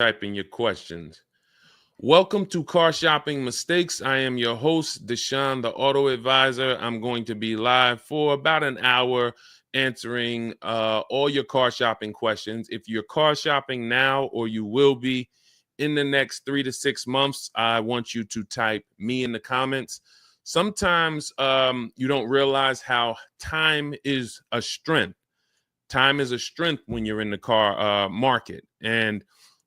typing your questions. Welcome to Car Shopping Mistakes. I am your host, Deshone the Auto Advisor. I'm going to be live for about an hour answering all your car shopping questions. If you're car shopping now or you will be in the next 3 to 6 months, I want you to type me in the comments. Sometimes you don't realize how time is a strength. Time is a strength when you're in the car market. And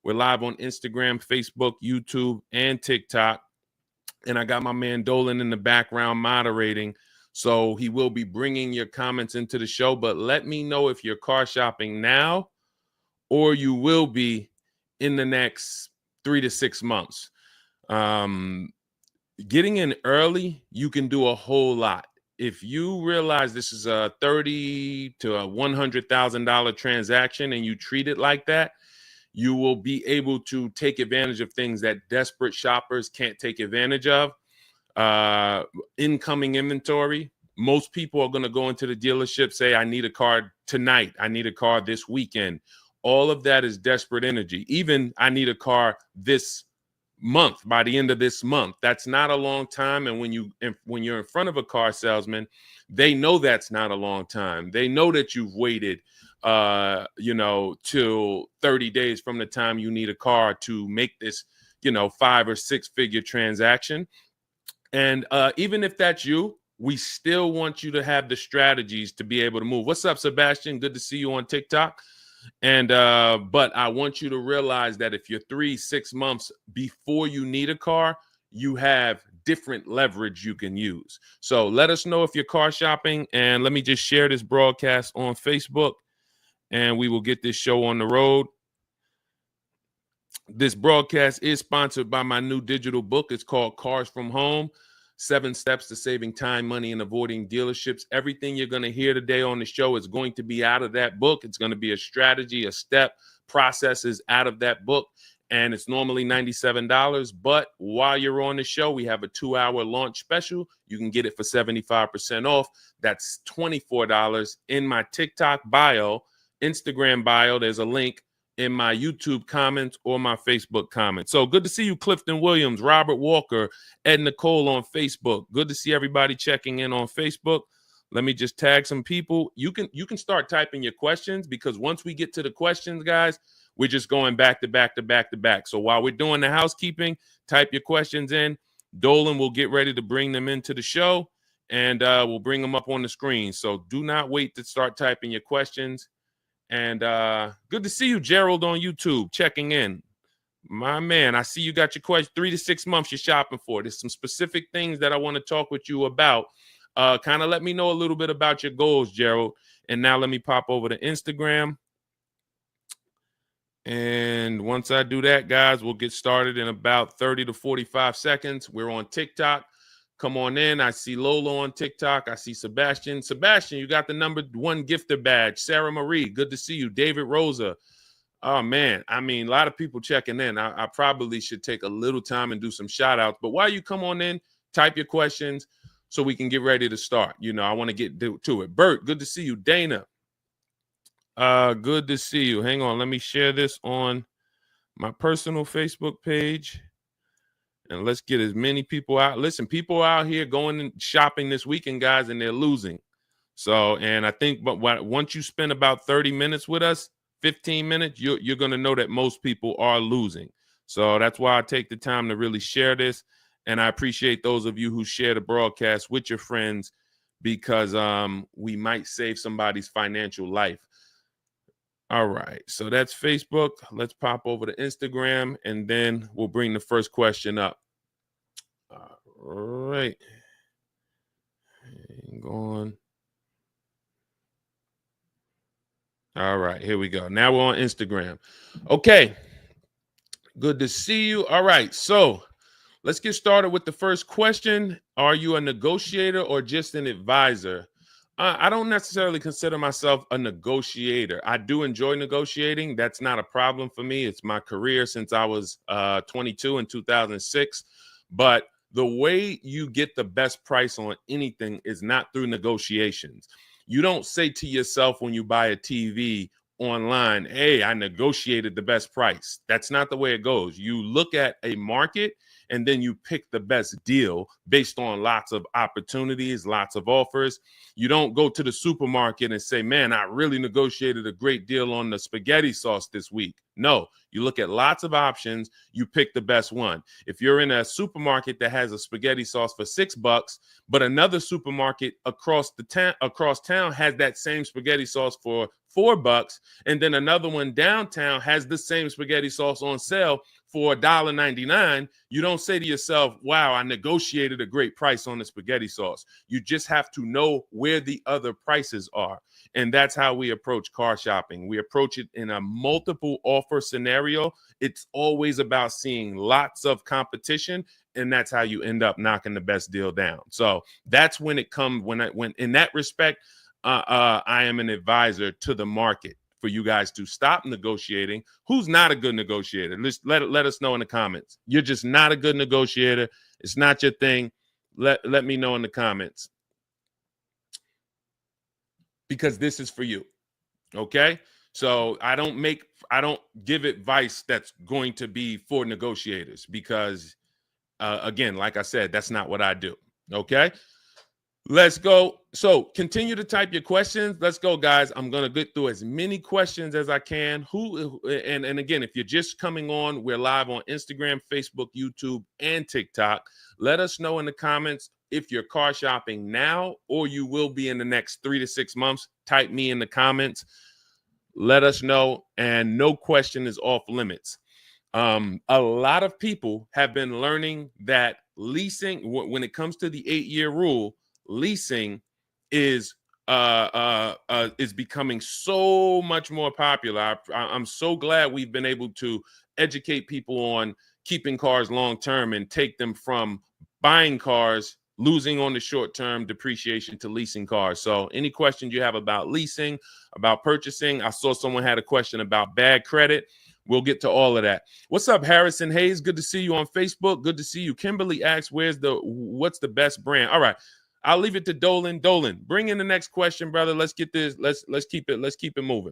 we're live on Instagram, Facebook, YouTube, and TikTok. And I got my man Dolan in the background moderating. So he will be bringing your comments into the show. But let me know if you're car shopping now or you will be in the next 3 to 6 months. Getting in early, you can do a whole lot. If you realize this is a $30,000 to a $100,000 transaction and you treat it like that, you will be able to take advantage of things that desperate shoppers can't take advantage of. Incoming inventory. Most people are going to go into the dealership, say, I need a car tonight. I need a car this weekend. All of that is desperate energy. Even I need a car this month, by the end of this month. That's not a long time. And when you're in front of a car salesman, they know that's not a long time. They know that you've waited till 30 days from the time you need a car to make this, 5 or 6 figure transaction. And even if that's you, we still want you to have the strategies to be able to move. What's up, Sebastian? Good to see you on TikTok. And but I want you to realize that if you're 3-6 months before you need a car, you have different leverage you can use. So let us know if you're car shopping, and let me just share this broadcast on Facebook, and we will get this show on the road. This broadcast is sponsored by my new digital book. It's called Cars from Home: 7 Steps to Saving Time, Money, and Avoiding Dealerships. Everything you're going to hear today on the show is going to be out of that book. It's going to be a strategy, a step, processes out of that book. And it's normally $97. But while you're on the show, we have a 2-hour launch special. You can get it for 75% off. That's $24 in my TikTok bio, Instagram bio. There's a link in my YouTube comments or my Facebook comments. So good to see you, Clifton Williams, Robert Walker, Ed Nicole on Facebook. Good to see everybody checking in on Facebook. Let me just tag some people. You can start typing your questions, because once we get to the questions, guys, we're just going back to back to back to back. So while we're doing the housekeeping, type your questions in. Dolan will get ready to bring them into the show, and we'll bring them up on the screen. So do not wait to start typing your questions. And good to see you, Gerald, on YouTube, checking in. My man, I see you got your question. 3 to 6 months you're shopping for. There's some specific things that I want to talk with you about. Kind of let me know a little bit about your goals, Gerald. And now let me pop over to Instagram. And once I do that, guys, we'll get started in about 30 to 45 seconds. We're on TikTok. Come on in. I see Lola on TikTok. I see Sebastian. Sebastian, you got the #1 gifter badge. Sarah Marie, good to see you. David Rosa. Oh, man. I mean, a lot of people checking in. I probably should take a little time and do some shout outs. But while you come on in, type your questions so we can get ready to start. I want to get to it. Bert, good to see you. Dana, good to see you. Hang on. Let me share this on my personal Facebook page. And let's get as many people out. Listen, people out here going and shopping this weekend, guys, and they're losing. So, and I think, but once you spend about 30 minutes with us, 15 minutes, you're going to know that most people are losing. So that's why I take the time to really share this. And I appreciate those of you who share the broadcast with your friends, because we might save somebody's financial life. All right, so that's Facebook. Let's pop over to Instagram, and then we'll bring the first question up. All right. Hang on. All right, here we go. Now we're on Instagram. Okay, good to see you. All right, so let's get started with the first question. Are you a negotiator or just an advisor? I don't necessarily consider myself a negotiator. I do enjoy negotiating. That's not a problem for me. It's my career since I was 22 in 2006. But the way you get the best price on anything is not through negotiations. You don't say to yourself when you buy a TV online, hey, I negotiated the best price. That's not the way it goes. You look at a market and then you pick the best deal based on lots of opportunities, lots of offers. You don't go to the supermarket and say, man, I really negotiated a great deal on the spaghetti sauce this week. No, you look at lots of options, you pick the best one. If you're in a supermarket that has a spaghetti sauce for $6, but another supermarket across town has that same spaghetti sauce for $4, and then another one downtown has the same spaghetti sauce on sale for $1.99, you don't say to yourself, wow, I negotiated a great price on the spaghetti sauce. You just have to know where the other prices are. And that's how we approach car shopping. We approach it in a multiple offer scenario. It's always about seeing lots of competition, and that's how you end up knocking the best deal down. So that's when it comes, when in that respect, I am an advisor to the market for you guys to stop negotiating. Who's not a good negotiator? Let us know in the comments. You're just not a good negotiator. It's not your thing. Let me know in the comments, because this is for you. Okay? So I don't give advice that's going to be for negotiators, because again, like I said, that's not what I do. Okay? Let's go. So continue to type your questions. Let's go, guys. I'm going to get through as many questions as I can. And again, if you're just coming on, we're live on Instagram, Facebook, YouTube, and TikTok. Let us know in the comments if you're car shopping now or you will be in the next 3 to 6 months. Type me in the comments. Let us know, and no question is off limits. A lot of people have been learning that leasing, when it comes to the 8-year rule, leasing is becoming so much more popular. I'm so glad we've been able to educate people on keeping cars long term and take them from buying cars, losing on the short term depreciation, to leasing cars. So any questions you have about leasing, about purchasing, I saw someone had a question about bad credit. We'll get to all of that. What's up, Harrison Hayes? Good to see you on Facebook. Good to see you. Kimberly asks, what's the best brand? All right. I'll leave it to Dolan. Dolan, bring in the next question, brother. Let's get this. Let's keep it moving.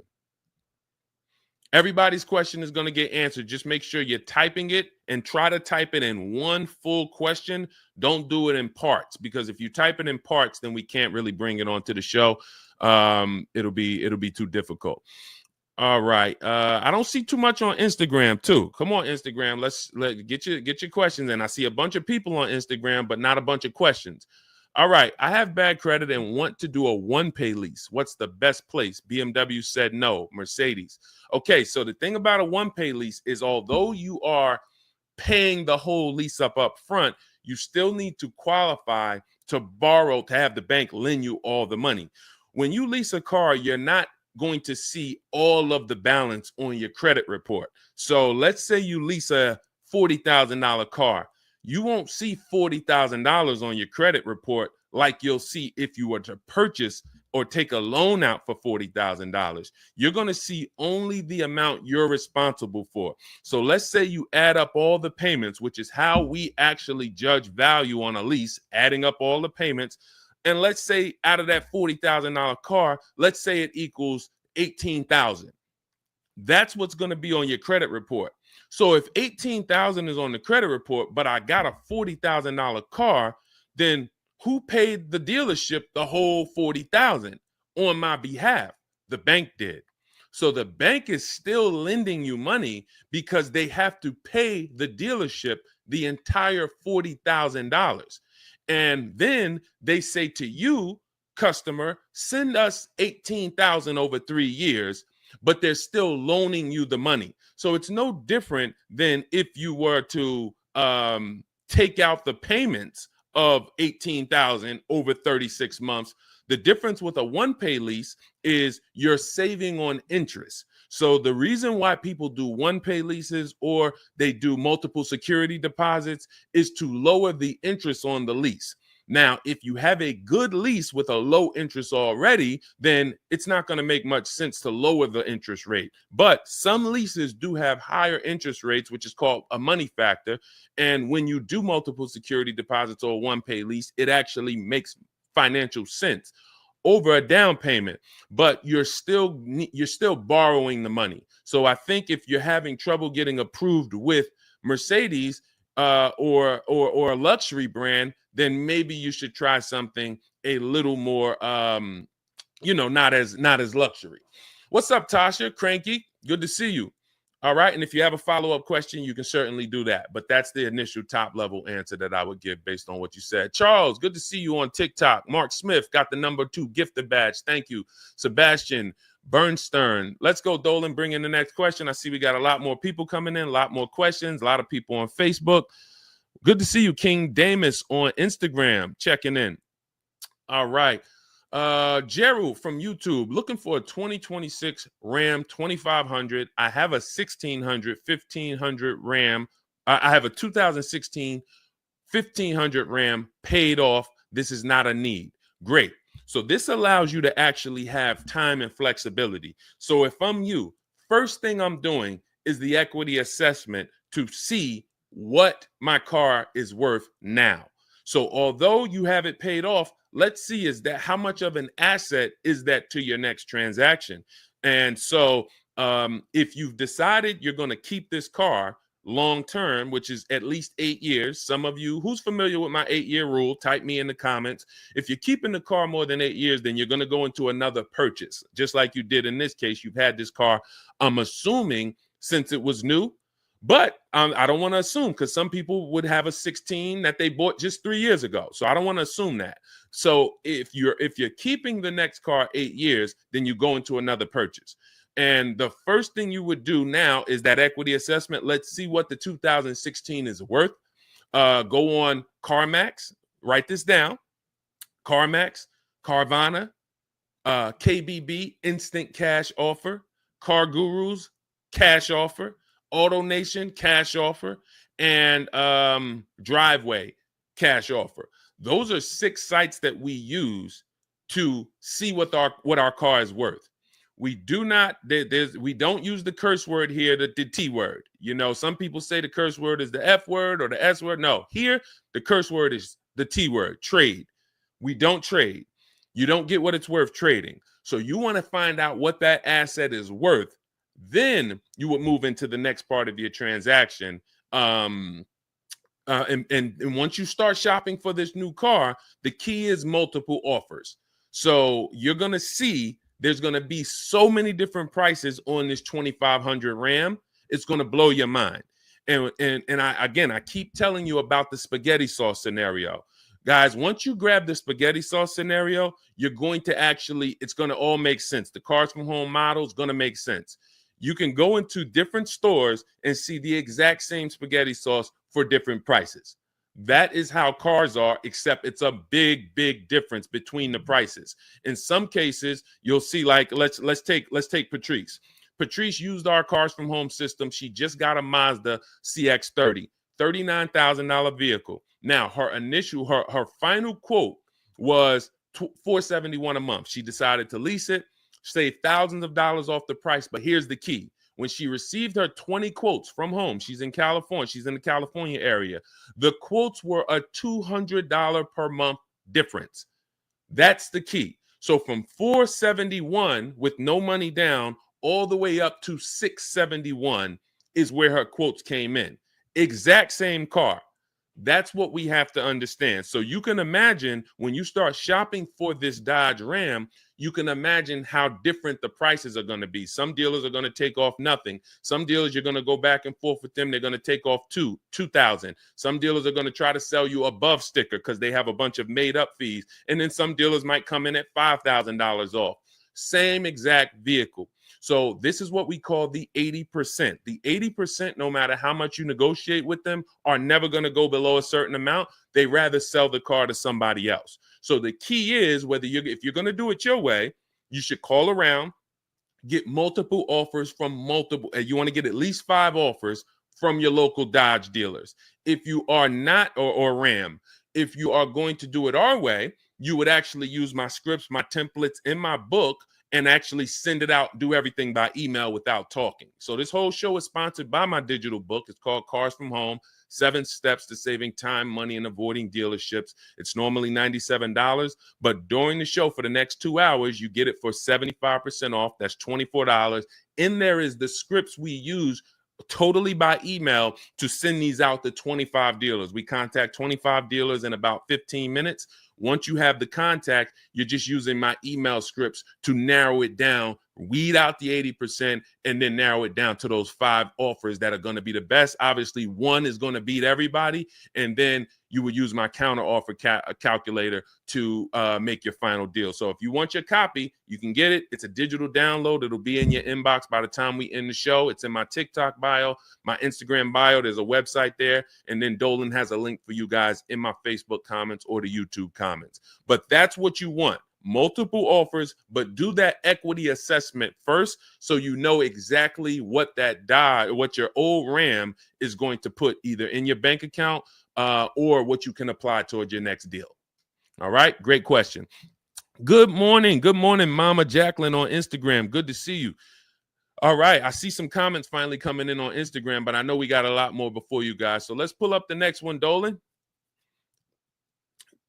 Everybody's question is going to get answered. Just make sure you're typing it, and try to type it in one full question. Don't do it in parts, because if you type it in parts, then we can't really bring it onto the show. It'll be too difficult. All right. I don't see too much on Instagram too. Come on, Instagram. Let's get your questions in. I see a bunch of people on Instagram, but not a bunch of questions. All right. I have bad credit and want to do a one-pay lease. What's the best place? BMW said no. Mercedes. Okay. So the thing about a one-pay lease is, although you are paying the whole lease up front, you still need to qualify to borrow, to have the bank lend you all the money. When you lease a car, you're not going to see all of the balance on your credit report. So let's say you lease a $40,000 car. You won't see $40,000 on your credit report like you'll see if you were to purchase or take a loan out for $40,000. You're going to see only the amount you're responsible for. So let's say you add up all the payments, which is how we actually judge value on a lease, adding up all the payments. And let's say out of that $40,000 car, let's say it equals $18,000. That's what's going to be on your credit report. So if $18,000 is on the credit report, but I got a $40,000 car, then who paid the dealership the whole $40,000 on my behalf? The bank did. So the bank is still lending you money because they have to pay the dealership the entire $40,000. And then they say to you, customer, send us $18,000 over 3 years, but they're still loaning you the money. So it's no different than if you were to take out the payments of $18,000 over 36 months. The difference with a one-pay lease is you're saving on interest. So the reason why people do one-pay leases or they do multiple security deposits is to lower the interest on the lease. Now, if you have a good lease with a low interest already, then it's not going to make much sense to lower the interest rate. But some leases do have higher interest rates, which is called a money factor. And when you do multiple security deposits or one-pay lease, it actually makes financial sense. over a down payment, but you're still borrowing the money. So I think if you're having trouble getting approved with Mercedes or a luxury brand, then maybe you should try something a little more not as luxury. What's up, Tasha? Cranky, good to see you. All right. And if you have a follow-up question, you can certainly do that. But that's the initial top level answer that I would give based on what you said. Charles, good to see you on TikTok. Mark Smith got the #2 gifted badge. Thank you. Sebastian Bernstern. Let's go, Dolan. Bring in the next question. I see we got a lot more people coming in, a lot more questions, a lot of people on Facebook. Good to see you, King Damus on Instagram, checking in. All right. Gerald from YouTube, looking for a 2026 Ram 2500. I have a 1600 1500 Ram. I have a 2016 1500 Ram paid off. This is not a need. Great. So this allows you to actually have time and flexibility. So if I'm you, first thing I'm doing is the equity assessment to see what my car is worth now. So although you have it paid off, let's see is that how much of an asset is that to your next transaction. And so if you've decided you're going to keep this car long term, which is at least 8 years, some of you who's familiar with my 8-year rule, type me in the comments. If you're keeping the car more than 8 years, then you're going to go into another purchase, just like you did in this case. You've had this car, I'm assuming, since it was new. But I don't want to assume, because some people would have a 16 that they bought just 3 years ago. So I don't want to assume that. So if you're keeping the next car 8 years, then you go into another purchase. And the first thing you would do now is that equity assessment. Let's see what the 2016 is worth. Go on CarMax. Write this down. CarMax, Carvana, KBB, Instant Cash Offer, Car Gurus, Cash Offer, Auto Nation, Cash Offer, and Driveway, Cash Offer. Those are 6 sites that we use to see what our car is worth. We do not, we don't use the curse word here, the T word. You know, some people say the curse word is the F word or the S word. No, here the curse word is the T word, trade. We don't trade. You don't get what it's worth trading. So you want to find out what that asset is worth. Then you would move into the next part of your transaction. And once you start shopping for this new car, the key is multiple offers. So you're going to see there's going to be so many different prices on this 2500 Ram. It's going to blow your mind. And I keep telling you about the spaghetti sauce scenario. Guys, once you grab the spaghetti sauce scenario, you're going to it's going to all make sense. The Cars from Home model is going to make sense. You can go into different stores and see the exact same spaghetti sauce for different prices. That is how cars are, except it's a big, big difference between the prices. In some cases, you'll see, like, let's take Patrice. Patrice used our Cars from Home system. She just got a Mazda CX-30, $39,000 vehicle. Now, her final quote was $471 a month. She decided to lease it, save thousands of dollars off the price. But here's the key. When she received her 20 quotes from home, she's in California. She's in the California area. The quotes were a $200 per month difference. That's the key. So from $471 with no money down all the way up to $671 is where her quotes came in. Exact same car. That's what we have to understand. So you can imagine when you start shopping for this Dodge Ram, you can imagine how different the prices are going to be. Some dealers are going to take off nothing. Some dealers, you're going to go back and forth with them. They're going to take off $2,000. Some dealers are going to try to sell you above sticker because they have a bunch of made up fees. And then some dealers might come in at $5,000 off. Same exact vehicle. So this is what we call the 80%. The 80%, no matter how much you negotiate with them, are never going to go below a certain amount. They rather sell the car to somebody else. So the key is if you're going to do it your way, you should call around, get multiple offers from multiple. You want to get at least 5 offers from your local Dodge dealers. If you are not, or Ram, if you are going to do it our way, you would actually use my scripts, my templates in my book, and actually send it out, do everything by email without talking. So this whole show is sponsored by my digital book. It's called Cars from Home, 7 Steps to Saving Time, Money, and Avoiding Dealerships. It's normally $97, but during the show for the next 2 hours, you get it for 75% off. That's $24. In there is the scripts we use totally by email to send these out to 25 dealers. We contact 25 dealers in about 15 minutes. Once you have the contact, you're just using my email scripts to narrow it down, weed out the 80%, and then narrow it down to those 5 offers that are going to be the best. Obviously, one is going to beat everybody, and then you would use my counter offer calculator to make your final deal. So if you want your copy, you can get it. It's a digital download. It'll be in your inbox by the time we end the show. It's in my TikTok bio, my Instagram bio. There's a website there. And then Dolan has a link for you guys in my Facebook comments or the YouTube comments. But that's what you want. Multiple offers, but do that equity assessment first so you know exactly what what your old RAM is going to put either in your bank account or what you can apply towards your next deal. All right, great question. Good morning, Mama Jacqueline on Instagram. Good to see you. All right, I see some comments finally coming in on Instagram, but I know we got a lot more before you guys. So let's pull up the next one, Dolan.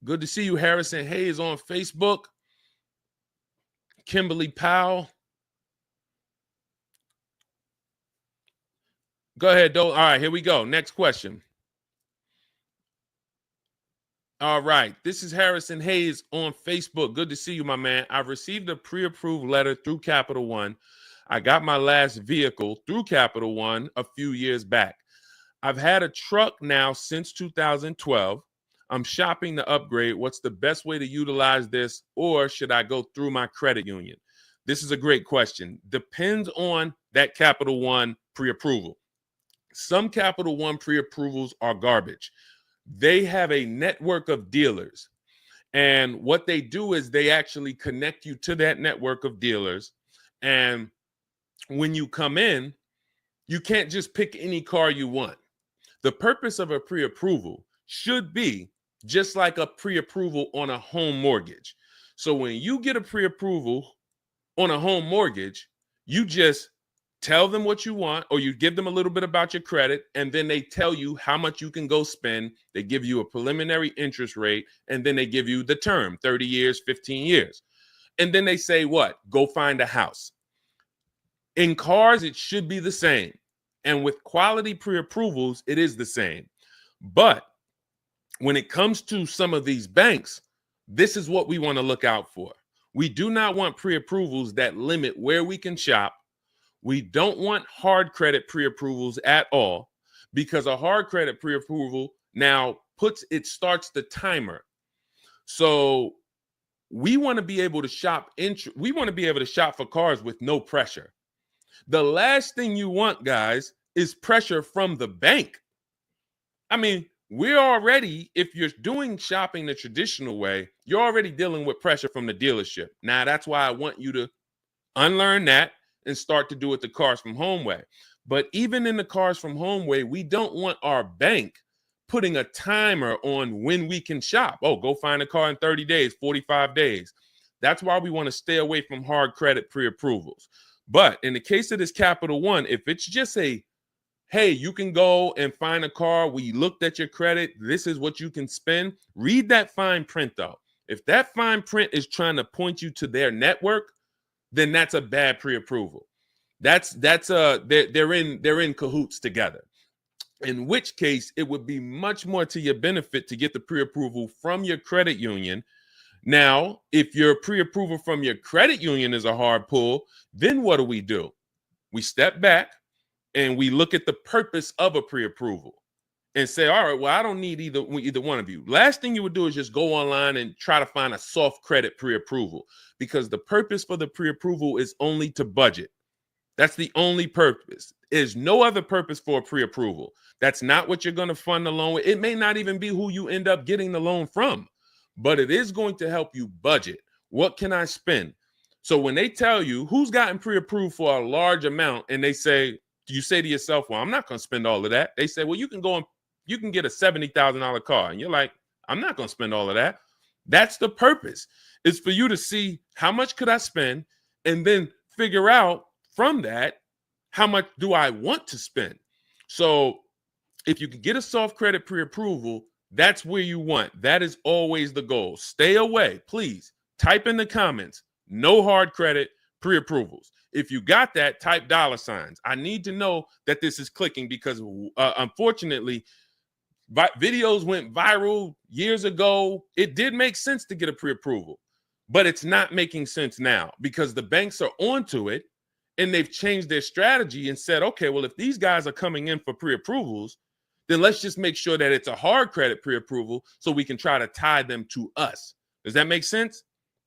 Good to see you, Harrison Hayes on Facebook. Kimberly Powell. Go ahead, Dolan. All right, here we go. Next question. All right, this is Harrison Hayes on Facebook. Good to see you, my man. I've received a pre-approved letter through Capital One. I got my last vehicle through Capital One a few years back. I've had a truck now since 2012. I'm shopping to upgrade. What's the best way to utilize this, or should I go through my credit union? This is a great question. Depends on that Capital One pre-approval. Some Capital One pre-approvals are garbage. They have a network of dealers, and what they do is they actually connect you to that network of dealers, and when you come in, you can't just pick any car you want. The purpose of a pre-approval should be just like a pre-approval on a home mortgage. So when you get a pre-approval on a home mortgage, you just tell them what you want, or you give them a little bit about your credit, and then they tell you how much you can go spend. They give you a preliminary interest rate, and then they give you the term, 30 years, 15 years. And then they say what? Go find a house. In cars, it should be the same. And with quality pre-approvals, it is the same. But when it comes to some of these banks, this is what we want to look out for. We do not want pre-approvals that limit where we can shop. We don't want hard credit pre-approvals at all, because a hard credit pre-approval now starts the timer. So we want to be able to shop. We want to be able to shop for cars with no pressure. The last thing you want, guys, is pressure from the bank. I mean, we're already, if you're doing shopping the traditional way, you're already dealing with pressure from the dealership. Now, that's why I want you to unlearn that and start to do it the Cars from Home way. But even in the Cars from Home way, we don't want our bank putting a timer on when we can shop. Oh, go find a car in 30 days, 45 days. That's why we want to stay away from hard credit pre-approvals. But in the case of this Capital One, if it's just hey, you can go and find a car, we looked at your credit, this is what you can spend, read that fine print though. If that fine print is trying to point you to their network, then that's a bad pre-approval. They're in cahoots together. In which case, it would be much more to your benefit to get the pre-approval from your credit union. Now, if your pre-approval from your credit union is a hard pull, then what do? We step back and we look at the purpose of a pre-approval and say, all right, well, I don't need either one of you. Last thing you would do is just go online and try to find a soft credit pre-approval, because the purpose for the pre-approval is only to budget. That's the only purpose. There's no other purpose for a pre-approval. That's not what you're going to fund the loan with. It may not even be who you end up getting the loan from, but it is going to help you budget. What can I spend? So when they tell you who's gotten pre-approved for a large amount, and you say to yourself, well, I'm not going to spend all of that. They say, well, you can get a $70,000 car. And you're like, I'm not going to spend all of that. That's the purpose. It's for you to see how much could I spend, and then figure out from that, how much do I want to spend? So if you can get a soft credit pre-approval, that's where you want. That is always the goal. Stay away, please. Type in the comments, no hard credit pre-approvals. If you got that, type $signs. I need to know that this is clicking because unfortunately, videos went viral years ago. It did make sense to get a pre-approval, but it's not making sense now because the banks are onto it and they've changed their strategy and said, okay, well, if these guys are coming in for pre-approvals, then let's just make sure that it's a hard credit pre-approval so we can try to tie them to us. Does that make sense?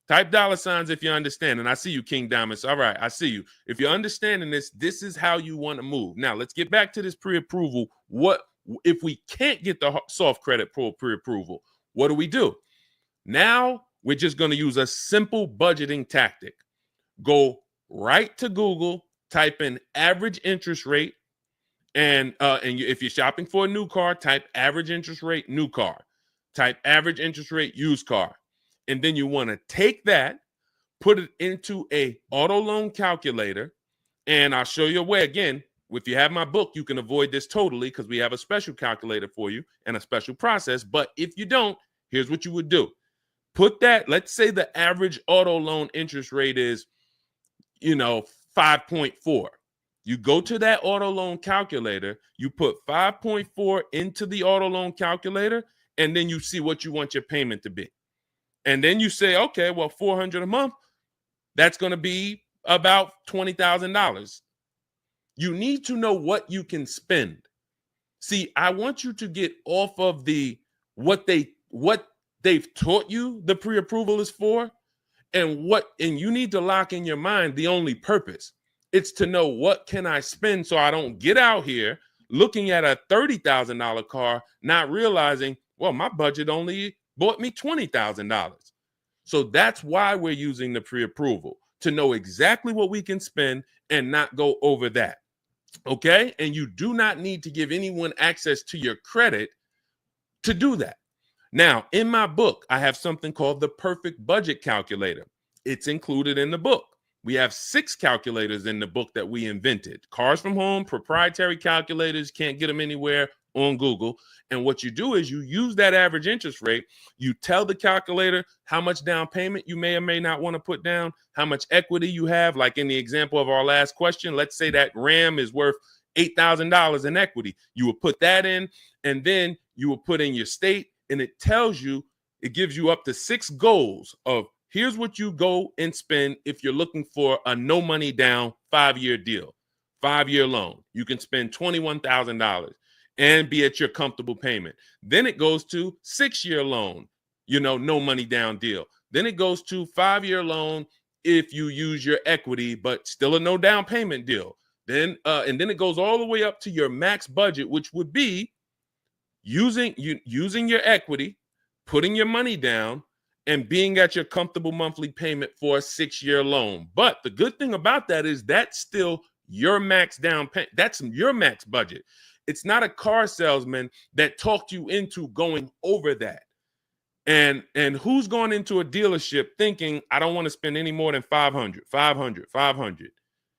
Type $signs if you understand. And I see you, King Diamonds. All right, I see you. If you're understanding this, this is how you want to move. Now, let's get back to this pre-approval. What if we can't get the soft credit pre-approval? What do? Now, we're just going to use a simple budgeting tactic. Go right to Google, type in average interest rate, and if you're shopping for a new car, type average interest rate, new car. Type average interest rate, used car. And then you want to take that, put it into a auto loan calculator, and I'll show you a way. Again, if you have my book, you can avoid this totally because we have a special calculator for you and a special process. But if you don't, here's what you would do. Put that, let's say the average auto loan interest rate is, 5.4. You go to that auto loan calculator, you put 5.4 into the auto loan calculator, and then you see what you want your payment to be. And then you say, okay, well, $400 a month, that's going to be about $20,000. You need to know what you can spend. See, I want you to get off of what they've taught you the pre-approval is for, and you need to lock in your mind the only purpose. It's to know what can I spend so I don't get out here looking at a $30,000 car, not realizing, well, my budget only bought me $20,000. So that's why we're using the pre-approval, to know exactly what we can spend and not go over that. Okay? And you do not need to give anyone access to your credit to do that. Now, in my book, I have something called the perfect budget calculator. It's included in the book. We have 6 calculators in the book that we invented. Cars from Home, proprietary calculators, can't get them anywhere on Google. And what you do is you use that average interest rate. You tell the calculator how much down payment you may or may not want to put down, how much equity you have. Like in the example of our last question, let's say that RAM is worth $8,000 in equity. You will put that in, and then you will put in your state, and it tells you, it gives you up to 6 goals of here's what you go and spend if you're looking for a no money down 5-year deal, 5-year loan. You can spend $21,000 and be at your comfortable payment. Then it goes to 6-year loan, no money down deal. Then it goes to 5-year loan if you use your equity, but still a no down payment deal. Then and then it goes all the way up to your max budget, which would be using your equity, putting your money down, and being at your comfortable monthly payment for a 6-year loan. But the good thing about that is that's still your max down payment. That's your max budget. It's not a car salesman that talked you into going over that. And who's going into a dealership thinking, I don't want to spend any more than 500.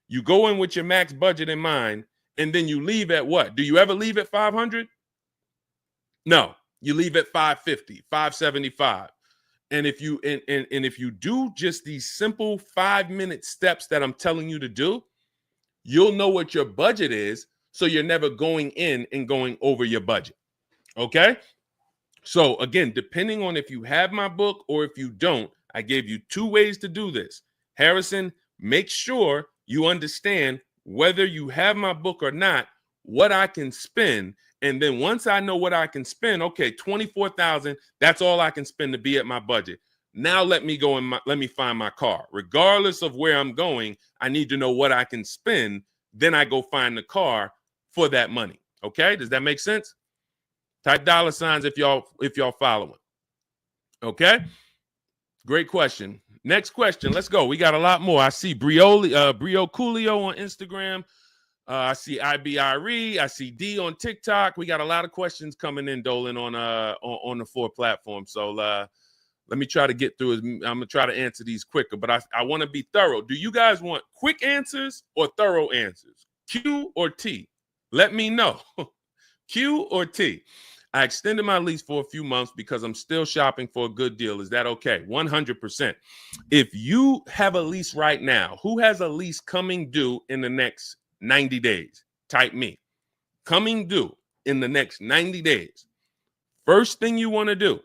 You go in with your max budget in mind, and then you leave at what? Do you ever leave at 500? No, you leave at 550, 575. And if you if you do just these simple 5-minute steps that I'm telling you to do, you'll know what your budget is, so you're never going in and going over your budget. Okay? So again, depending on if you have my book or if you don't, I gave you 2 ways to do this. Harrison, make sure you understand whether you have my book or not, what I can spend. And then once I know what I can spend, okay, $24,000, that's all I can spend to be at my budget. Now let me go and let me find my car. Regardless of where I'm going, I need to know what I can spend. Then I go find the car for that money. Okay, does that make sense? Type $ if y'all following. Okay, great question. Next question. Let's go. We got a lot more. I see Brio Coolio on Instagram. I see IBRE. I see D on TikTok. We got a lot of questions coming in, Dolan, on the 4 platforms. So Let me try to get through. I'm going to try to answer these quicker, but I want to be thorough. Do you guys want quick answers or thorough answers? Q or T? Let me know. Q or T? I extended my lease for a few months because I'm still shopping for a good deal. Is that okay? 100%. If you have a lease right now, who has a lease coming due in the next 90 days? Type me. Coming due in the next 90 days. First thing you want to do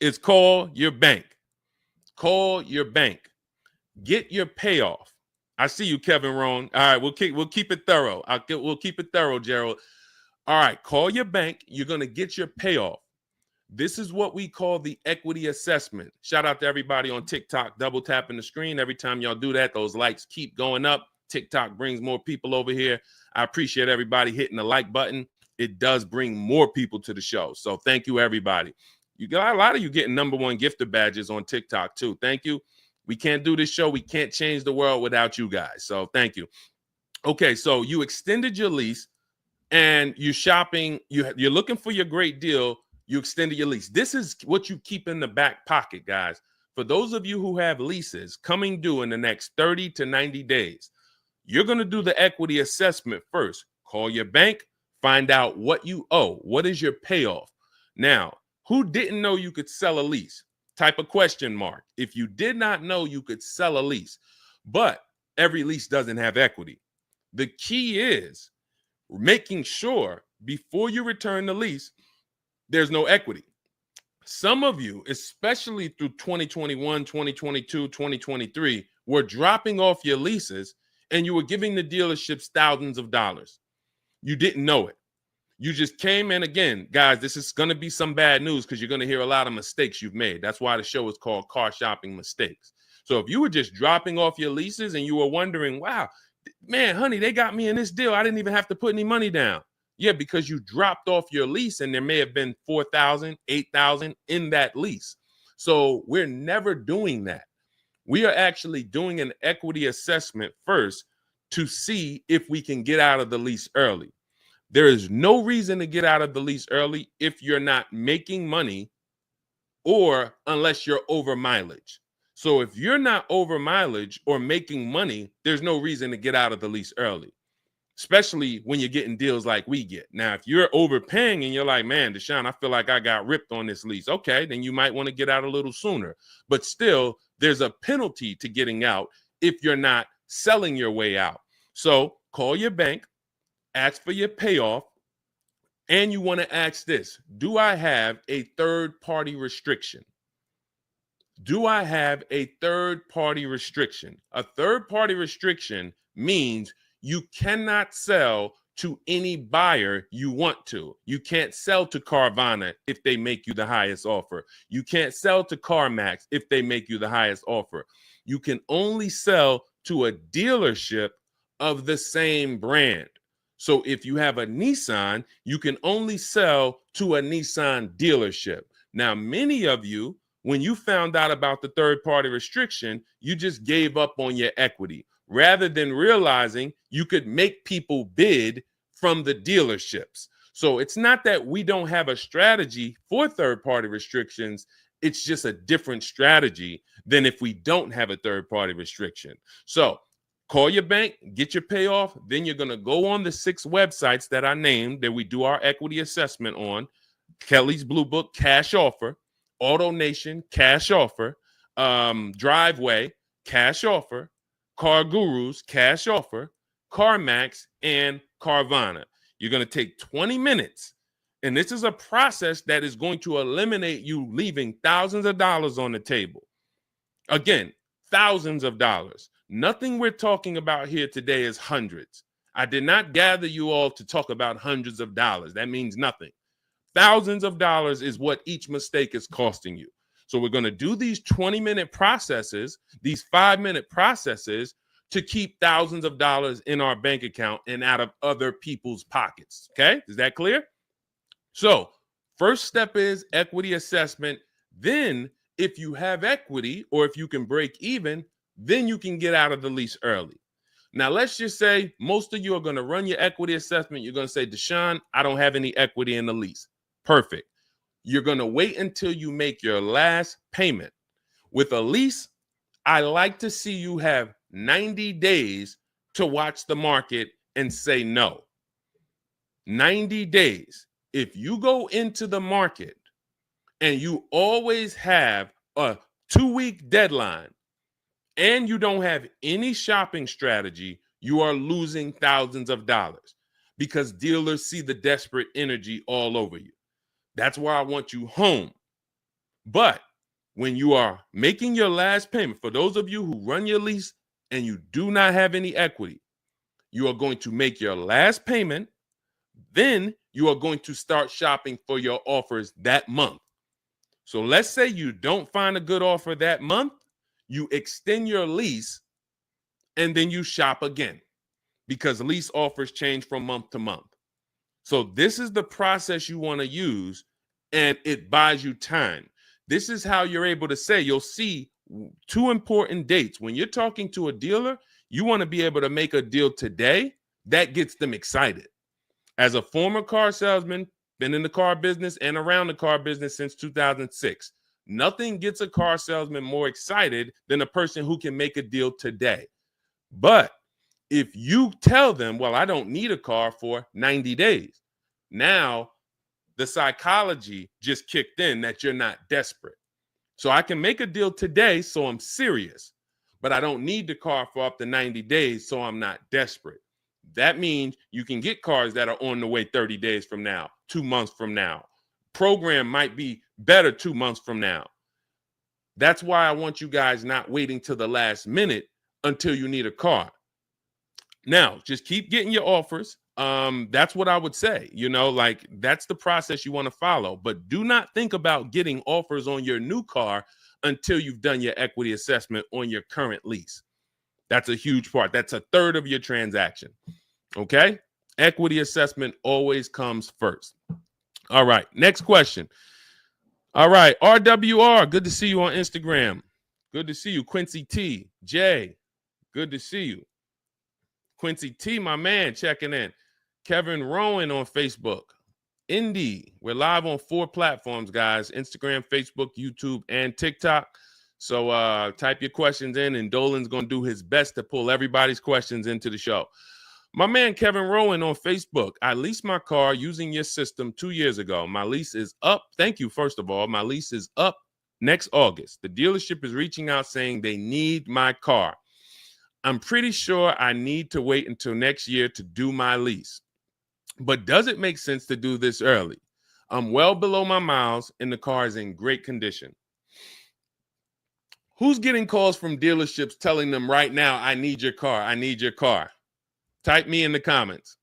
is call your bank. Call your bank. Get your payoff. I see you, Kevin Rohn. All right, we'll keep it thorough. We'll keep it thorough, Gerald. All right, call your bank. You're going to get your payoff. This is what we call the equity assessment. Shout out to everybody on TikTok, double tapping the screen. Every time y'all do that, those likes keep going up. TikTok brings more people over here. I appreciate everybody hitting the like button. It does bring more people to the show. So thank you, everybody. You got a lot of you getting #1 gifter badges on TikTok too. Thank you. We can't do this show. We can't change the world without you guys. So thank you. Okay, so you extended your lease and you're shopping. You're looking for your great deal. You extended your lease. This is what you keep in the back pocket, guys. For those of you who have leases coming due in the next 30 to 90 days, you're going to do the equity assessment first. Call your bank. Find out what you owe. What is your payoff? Now, who didn't know you could sell a lease? Type a question mark. If you did not know you could sell a lease, but every lease doesn't have equity. The key is making sure before you return the lease, there's no equity. Some of you, especially through 2021, 2022, 2023, were dropping off your leases and you were giving the dealerships thousands of dollars. You didn't know it. You just came in. Again, guys, this is going to be some bad news because you're going to hear a lot of mistakes you've made. That's why the show is called Car Shopping Mistakes. So if you were just dropping off your leases and you were wondering, wow, man, honey, they got me in this deal. I didn't even have to put any money down. Yeah, because you dropped off your lease and there may have been $4,000, $8,000 in that lease. So we're never doing that. We are actually doing an equity assessment first to see if we can get out of the lease early. There is no reason to get out of the lease early if you're not making money or unless you're over mileage. So if you're not over mileage or making money, there's no reason to get out of the lease early, especially when you're getting deals like we get. Now, if you're overpaying and you're like, man, Deshone, I feel like I got ripped on this lease. Okay, then you might want to get out a little sooner. But still, there's a penalty to getting out if you're not selling your way out. So call your bank, ask for your payoff, and you want to ask this: do I have a third-party restriction? Do I have a third-party restriction? A third-party restriction means you cannot sell to any buyer you want to. You can't sell to Carvana if they make you the highest offer. You can't sell to CarMax if they make you the highest offer. You can only sell to a dealership of the same brand. So if you have a Nissan, you can only sell to a Nissan dealership. Now, many of you, when you found out about the third-party restriction, you just gave up on your equity rather than realizing you could make people bid from the dealerships. So it's not that we don't have a strategy for third-party restrictions. It's just a different strategy than if we don't have a third-party restriction. So call your bank, get your payoff. Then you're going to go on the 6 websites that I named that we do our equity assessment on. Kelly's Blue Book, cash offer. Auto Nation, cash offer. Driveway, cash offer. Car Gurus, cash offer. CarMax, and Carvana. You're going to take 20 minutes. And this is a process that is going to eliminate you leaving thousands of dollars on the table. Again, thousands of dollars. Nothing we're talking about here today is hundreds. I did not gather you all to talk about hundreds of dollars. That means nothing. Thousands of dollars is what each mistake is costing you. So we're going to do these 20-minute processes, these 5-minute processes to keep thousands of dollars in our bank account and out of other people's pockets. Okay? Is that clear? So first step is equity assessment. Then if you have equity or if you can break even, then you can get out of the lease early. Now, let's just say most of you are going to run your equity assessment. You're going to say, Deshone, I don't have any equity in the lease. Perfect. You're going to wait until you make your last payment. With a lease, I like to see you have 90 days to watch the market and say no. 90 days. If you go into the market and you always have a 2-week deadline and you don't have any shopping strategy, you are losing thousands of dollars because dealers see the desperate energy all over you. That's why I want you home. But when you are making your last payment, for those of you who run your lease and you do not have any equity, you are going to make your last payment. Then you are going to start shopping for your offers that month. So let's say you don't find a good offer that month, you extend your lease and then you shop again because lease offers change from month to month. So this is the process you want to use, and it buys you time. This is how you're able to say, you'll see 2 important dates. When you're talking to a dealer, you want to be able to make a deal today. That gets them excited. As a former car salesman, been in the car business and around the car business since 2006. Nothing gets a car salesman more excited than a person who can make a deal today. But if you tell them, well, I don't need a car for 90 days, now the psychology just kicked in that you're not desperate. So I can make a deal today, so I'm serious, but I don't need the car for up to 90 days, so I'm not desperate. That means you can get cars that are on the way 30 days from now, 2 months from now. Program might be better 2 months from now. That's why I want you guys not waiting till the last minute until you need a car. Now, just keep getting your offers. That's what I would say. Like that's the process you want to follow. But do not think about getting offers on your new car until you've done your equity assessment on your current lease. That's a huge part. That's a third of your transaction. Okay? Equity assessment always comes first. All right. Next question. All right. RWR, good to see you on Instagram. Good to see you. Quincy T. Jay, good to see you. Quincy T, my man, checking in. Kevin Rowan on Facebook. Indy, we're live on 4 platforms, guys. Instagram, Facebook, YouTube, and TikTok. So type your questions in, and Dolan's going to do his best to pull everybody's questions into the show. My man, Kevin Rowan on Facebook. I leased my car using your system 2 years ago. My lease is up. Thank you, first of all. My lease is up next August. The dealership is reaching out saying they need my car. I'm pretty sure I need to wait until next year to do my lease. But does it make sense to do this early? I'm well below my miles and the car is in great condition. Who's getting calls from dealerships telling them right now, I need your car, I need your car? Type me in the comments.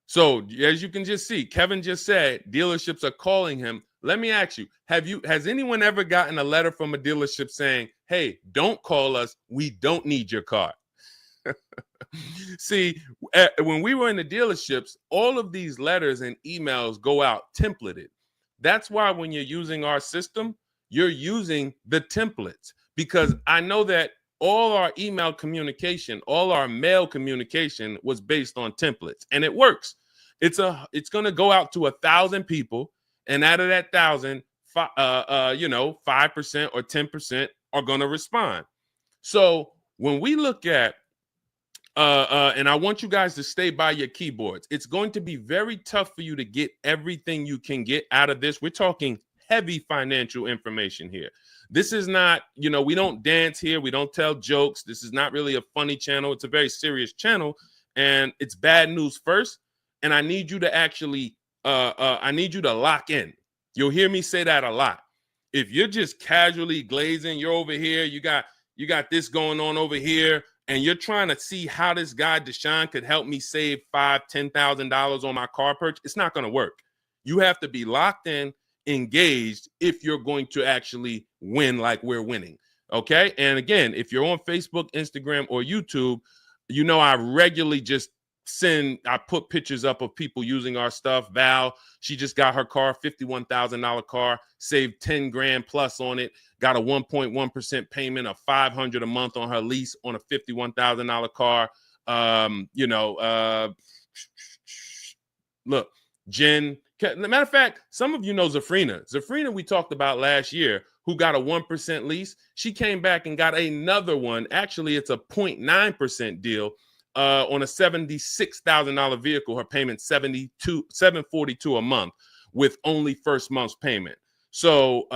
So as you can just see, Kevin just said dealerships are calling him. Let me ask you, has anyone ever gotten a letter from a dealership saying, hey, don't call us, we don't need your car? See, when we were in the dealerships, all of these letters and emails go out templated. That's why when you're using our system, you're using the templates, because I know that all our email communication, all our mail communication was based on templates, and it works. It's going to go out to 1,000 people, and out of that 1,000, 5% or 10% are going to respond. So when we look at and I want you guys to stay by your keyboards. It's going to be very tough for you to get everything you can get out of this. We're talking heavy financial information here. This is not, we don't dance here. We don't tell jokes. This is not really a funny channel. It's a very serious channel, and it's bad news first. And I need you to actually, I need you to lock in. You'll hear me say that a lot. If you're just casually glazing, you're over here, you got this going on over here, and you're trying to see how this guy Deshone could help me save $5,000-$10,000 on my car purchase, it's not going to work. You have to be locked in, engaged, if you're going to actually win like we're winning. Okay. And again, if you're on Facebook, Instagram, or YouTube, I regularly just I put pictures up of people using our stuff. Val, she just got her car, $51,000 car, saved 10 grand plus on it, got a 1.1% payment of $500 a month on her lease on a $51,000 car. Look, Jen Matter of fact, some of you know Zafrina. Zafrina, we talked about last year, who got a 1% lease. She came back and got another one. Actually, it's a 0.9% deal on a $76,000 vehicle. Her payment $742 a month with only first month's payment. So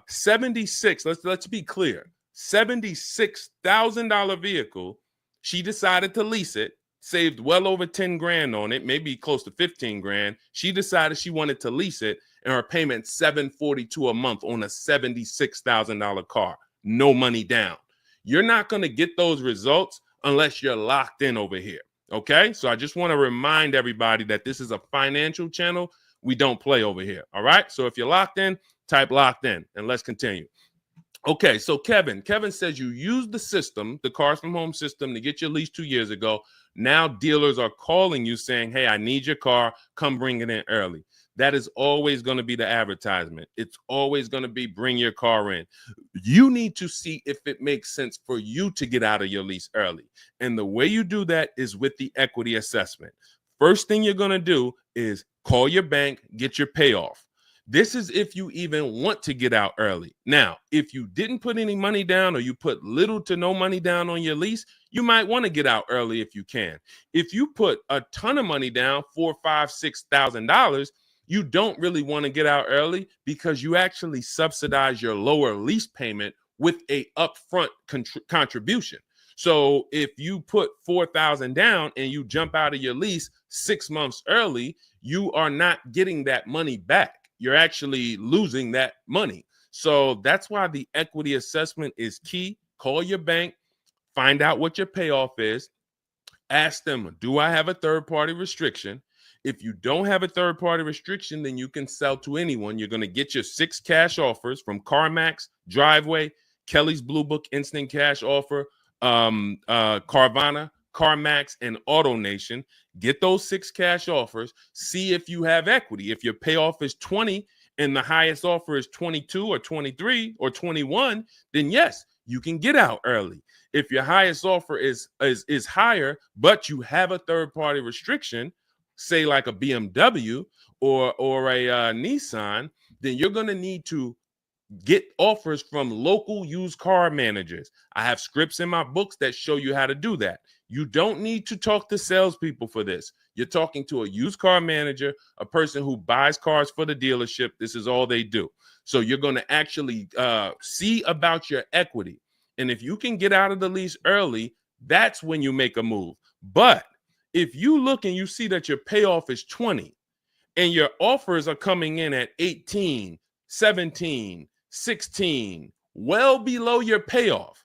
76. Let's be clear. $76,000 vehicle. She decided to lease it. Saved well over 10 grand on it, maybe close to 15 grand. She decided she wanted to lease it, and her payment $742 a month on a $76,000 car. No money down. You're not going to get those results unless you're locked in over here. Okay? So I just want to remind everybody that this is a financial channel. We don't play over here. All right? So if you're locked in, type locked in, and let's continue. Okay, so Kevin says you used the system, the Cars from Home system, to get your lease 2 years ago. Now dealers are calling you saying, hey, I need your car. Come bring it in early. That is always going to be the advertisement. It's always going to be bring your car in. You need to see if it makes sense for you to get out of your lease early. And the way you do that is with the equity assessment. First thing you're going to do is call your bank, get your payoff. This is if you even want to get out early. Now, if you didn't put any money down or you put little to no money down on your lease, you might want to get out early if you can. If you put a ton of money down, $4,000, $5,000, $6,000, you don't really want to get out early because you actually subsidize your lower lease payment with a upfront contribution. So if you put $4,000 down and you jump out of your lease 6 months early, you are not getting that money back. You're actually losing that money. So that's why the equity assessment is key. Call your bank, find out what your payoff is. Ask them, do I have a third-party restriction? If you don't have a third-party restriction, then you can sell to anyone. You're going to get your 6 cash offers from CarMax, Driveway, Kelly's Blue Book Instant Cash Offer, Carvana, CarMax, and AutoNation. Get those 6 cash offers. See if you have equity. If your payoff is 20 and the highest offer is 22 or 23 or 21, then yes, you can get out early. If your highest offer is higher, but you have a third-party restriction, say like a BMW or a Nissan, then you're going to need to get offers from local used car managers. I have scripts in my books that show you how to do that. You don't need to talk to salespeople for this. You're talking to a used car manager, a person who buys cars for the dealership. This is all they do. So you're going to actually see about your equity. And if you can get out of the lease early, that's when you make a move. But if you look and you see that your payoff is 20 and your offers are coming in at 18, 17, 16, well below your payoff,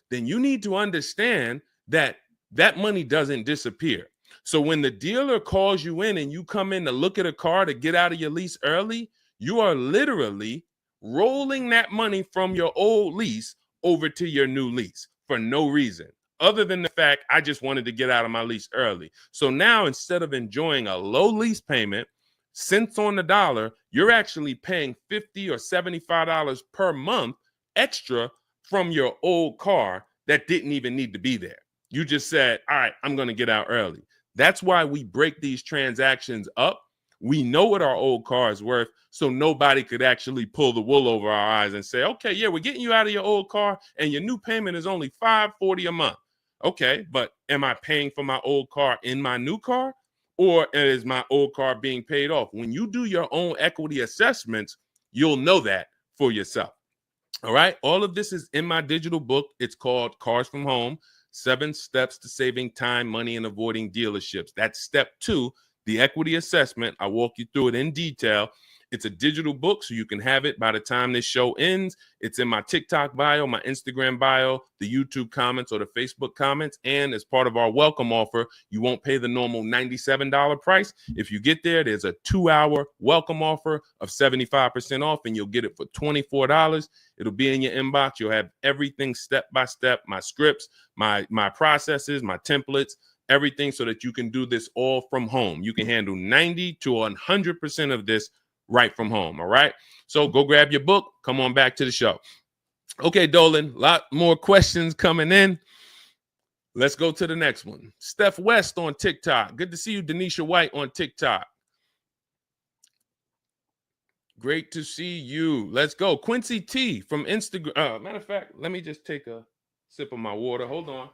then you need to understand that that money doesn't disappear. So when the dealer calls you in and you come in to look at a car to get out of your lease early, you are literally rolling that money from your old lease over to your new lease for no reason other than the fact I just wanted to get out of my lease early. So now instead of enjoying a low lease payment, cents on the dollar, you're actually paying $50 or $75 per month extra from your old car that didn't even need to be there. You just said, all right, I'm going to get out early. That's why we break these transactions up. We know what our old car is worth, so nobody could actually pull the wool over our eyes and say, okay, yeah, we're getting you out of your old car and your new payment is only $540 a month. Okay, but am I paying for my old car in my new car? Or is my old car being paid off? When you do your own equity assessments, you'll know that for yourself. All right. All of this is in my digital book. It's called Cars from Home, 7 Steps to Saving Time, Money, and Avoiding Dealerships. That's step 2, the equity assessment. I walk you through it in detail. It's a digital book, so you can have it by the time this show ends. It's in my TikTok bio, my Instagram bio, the YouTube comments, or the Facebook comments. And as part of our welcome offer, you won't pay the normal $97 price. If you get there, there's a 2-hour welcome offer of 75% off, and you'll get it for $24. It'll be in your inbox. You'll have everything step by step, my scripts, my processes, my templates, everything, so that you can do this all from home. You can handle 90 to 100% of this right from home. All right. So go grab your book. Come on back to the show. Okay, Dolan, a lot more questions coming in. Let's go to the next one. Steph West on TikTok. Good to see you, Denisha White, on TikTok. Great to see you. Let's go. Quincy T from Instagram. Matter of fact, let me just take a sip of my water. Hold on.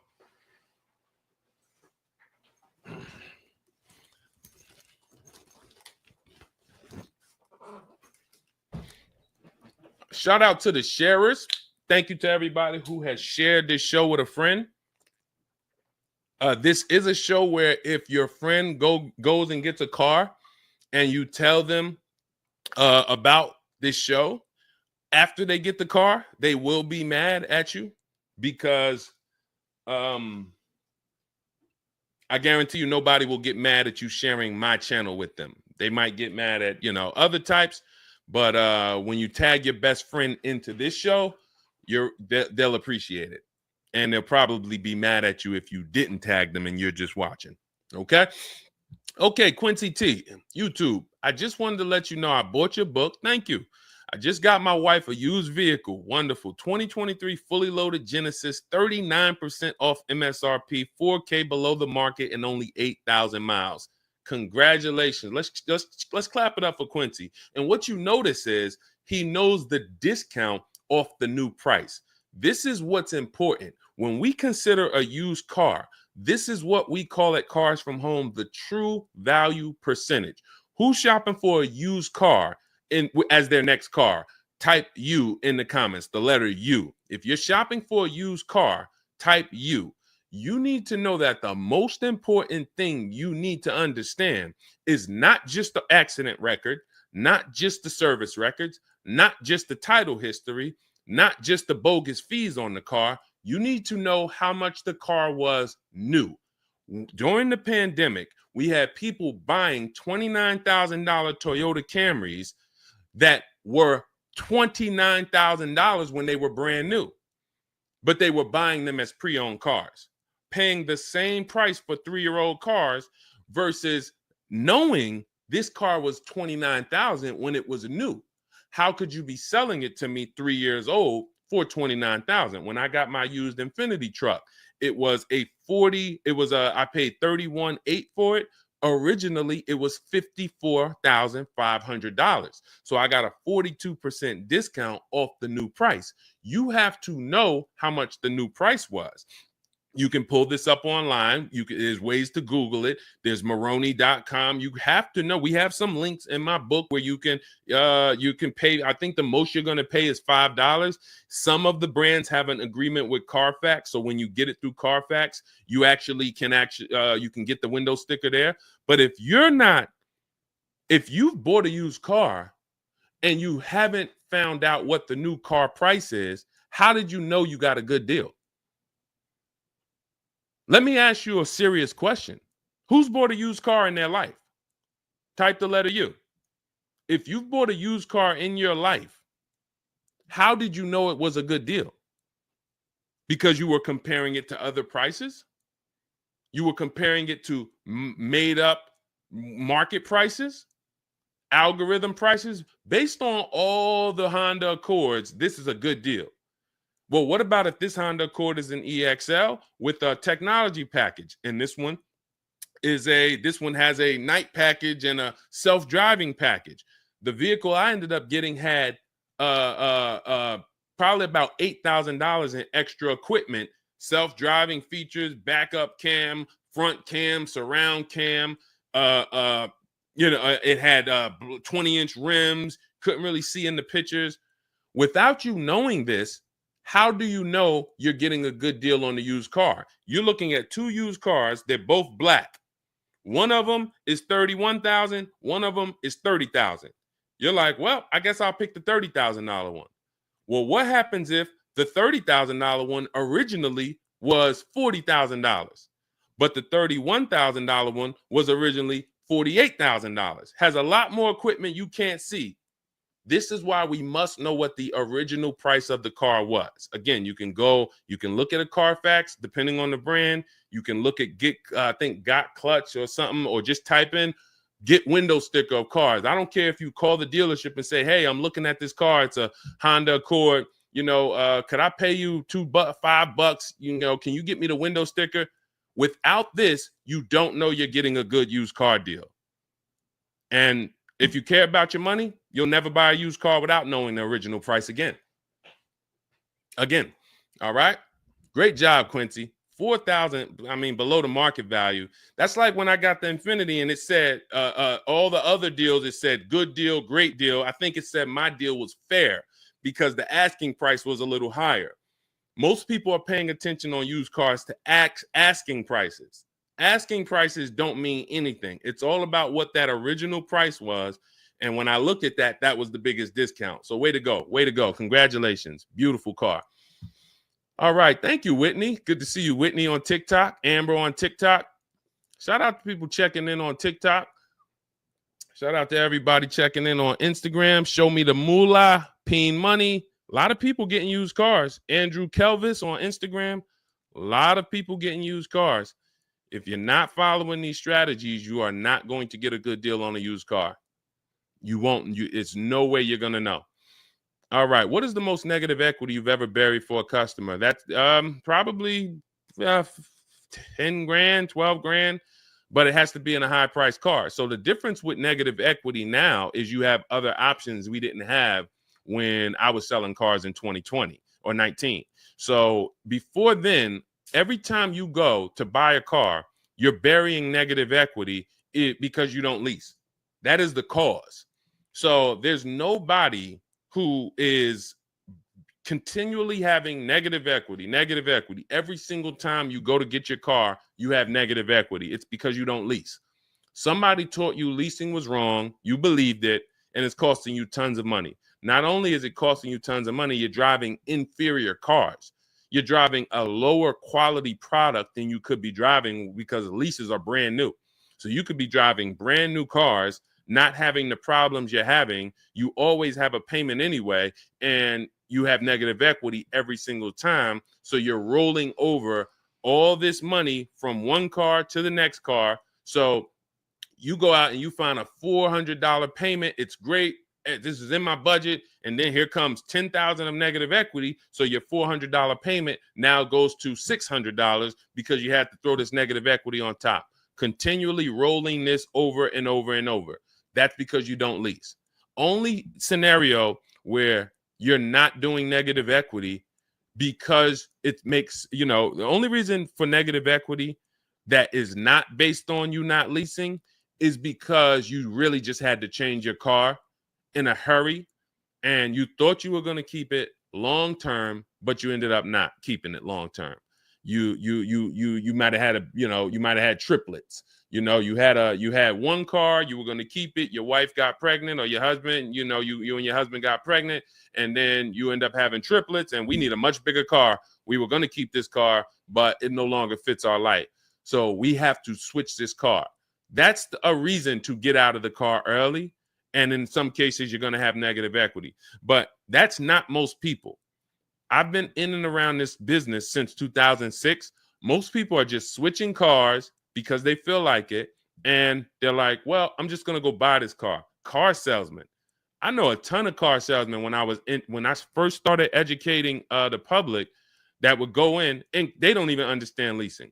Shout out to the sharers. Thank you to everybody who has shared this show with a friend. This is a show where if your friend goes and gets a car and you tell them about this show, after they get the car, they will be mad at you because I guarantee you nobody will get mad at you sharing my channel with them. They might get mad at, other types, but when you tag your best friend into this show, they'll appreciate it. And they'll probably be mad at you if you didn't tag them and you're just watching. Okay? Okay, Quincy T, YouTube. I just wanted to let you know I bought your book. Thank you. I just got my wife a used vehicle. Wonderful. 2023 fully loaded Genesis, 39% off MSRP, 4K below the market, and only 8,000 miles. Congratulations. Let's clap it up for Quincy. And what you notice is he knows the discount off the new price. This is what's important. When we consider a used car, this is what we call at Cars from Home, the true value percentage. Who's shopping for a used car as their next car? Type U in the comments, the letter U. If you're shopping for a used car, type U. You need to know that the most important thing you need to understand is not just the accident record, not just the service records, not just the title history, not just the bogus fees on the car. You need to know how much the car was new. During the pandemic, we had people buying $29,000 Toyota Camrys that were $29,000 when they were brand new, but they were buying them as pre-owned cars, paying the same price for 3-year-old cars versus knowing this car was $29,000 when it was new. How could you be selling it to me 3 years old for $29,000? When I got my used Infiniti truck, it was I paid $31,800 for it. Originally, it was $54,500. So I got a 42% discount off the new price. You have to know how much the new price was. You can pull this up online. There's ways to Google it. There's Maroni.com. You have to know. We have some links in my book where you can pay. I think the most you're going to pay is $5. Some of the brands have an agreement with Carfax, so when you get it through Carfax, you can get the window sticker there. But if you've bought a used car and you haven't found out what the new car price is, how did you know you got a good deal? Let me ask you a serious question. Who's bought a used car in their life? Type the letter U. If you've bought a used car in your life, how did you know it was a good deal? Because you were comparing it to other prices? You were comparing it to made up market prices? Algorithm prices? Based on all the Honda Accords, this is a good deal. Well, what about if this Honda Accord is an EXL with a technology package? And this one has a night package and a self-driving package. The vehicle I ended up getting had probably about $8,000 in extra equipment, self-driving features, backup cam, front cam, surround cam. It had 20-inch rims. Couldn't really see in the pictures. Without you knowing this, how do you know you're getting a good deal on the used car? You're looking at two used cars. They're both black. One of them is $31,000. One of them is $30,000. You're like, well, I guess I'll pick the $30,000 one. Well, what happens if the $30,000 one originally was $40,000, but the $31,000 one was originally $48,000? Has a lot more equipment you can't see. This is why we must know what the original price of the car was. Again, you can look at a Carfax, depending on the brand. You can look at Got Clutch or something, or just type in get window sticker of cars. I don't care if you call the dealership and say, hey, I'm looking at this car. It's a Honda Accord. Could I pay you $5? Can you get me the window sticker? Without this, you don't know you're getting a good used car deal. And If you care about your money, you'll never buy a used car without knowing the original price again. All right? Great job, Quincy. 4,000, I mean, below the market value. That's like when I got the Infinity and it said all the other deals, it said good deal, great deal. I think it said my deal was fair because the asking price was a little higher. Most people are paying attention on used cars to asking prices. Asking prices don't mean anything. It's all about what that original price was. And when I looked at that, that was the biggest discount. So way to go. Way to go. Congratulations. Beautiful car. All right. Thank you, Whitney. Good to see you, Whitney, on TikTok. Amber on TikTok. Shout out to people checking in on TikTok. Shout out to everybody checking in on Instagram. Show me the moolah, Peen Money. A lot of people getting used cars. Andrew Kelvis on Instagram. A lot of people getting used cars. If you're not following these strategies, you are not going to get a good deal on a used car. You won't. It's no way you're going to know. All right. What is the most negative equity you've ever buried for a customer? That's probably 10 grand, 12 grand, but it has to be in a high price car. So the difference with negative equity now is you have other options we didn't have when I was selling cars in 2020 or 19. So before then, every time you go to buy a car, you're burying negative equity because you don't lease. That is the cause. So there's nobody who is continually having negative equity. Every single time you go to get your car, you have negative equity. It's because you don't lease. Somebody taught you leasing was wrong. You believed it, and it's costing you tons of money. Not only is it costing you tons of money, you're driving inferior cars. You're driving a lower quality product than you could be driving because leases are brand new. So you could be driving brand new cars, not having the problems you're having. You always have a payment anyway, and you have negative equity every single time. So you're rolling over all this money from one car to the next car. So you go out and you find a $400 payment. It's great. This is in my budget. And then here comes 10,000 of negative equity. So your $400 payment now goes to $600 because you had to throw this negative equity on top. Continually rolling this over and over and over. That's because you don't lease. Only scenario where you're not doing negative equity because it makes, the only reason for negative equity that is not based on you not leasing is because you really just had to change your car in a hurry and you thought you were going to keep it long term, but you ended up not keeping it long term. You might have had you might have had triplets. You had one car, you were going to keep it, your wife got pregnant, or your husband, you and your husband got pregnant, and then you end up having triplets, and we need a much bigger car. We were going to keep this car, but it no longer fits our life. So we have to switch this car. That's a reason to get out of the car early. And in some cases, you're going to have negative equity. But that's not most people. I've been in and around this business since 2006. Most people are just switching cars because they feel like it. And they're like, well, I'm just going to go buy this car. Car salesman. I know a ton of car salesmen when I first started educating the public that would go in and they don't even understand leasing.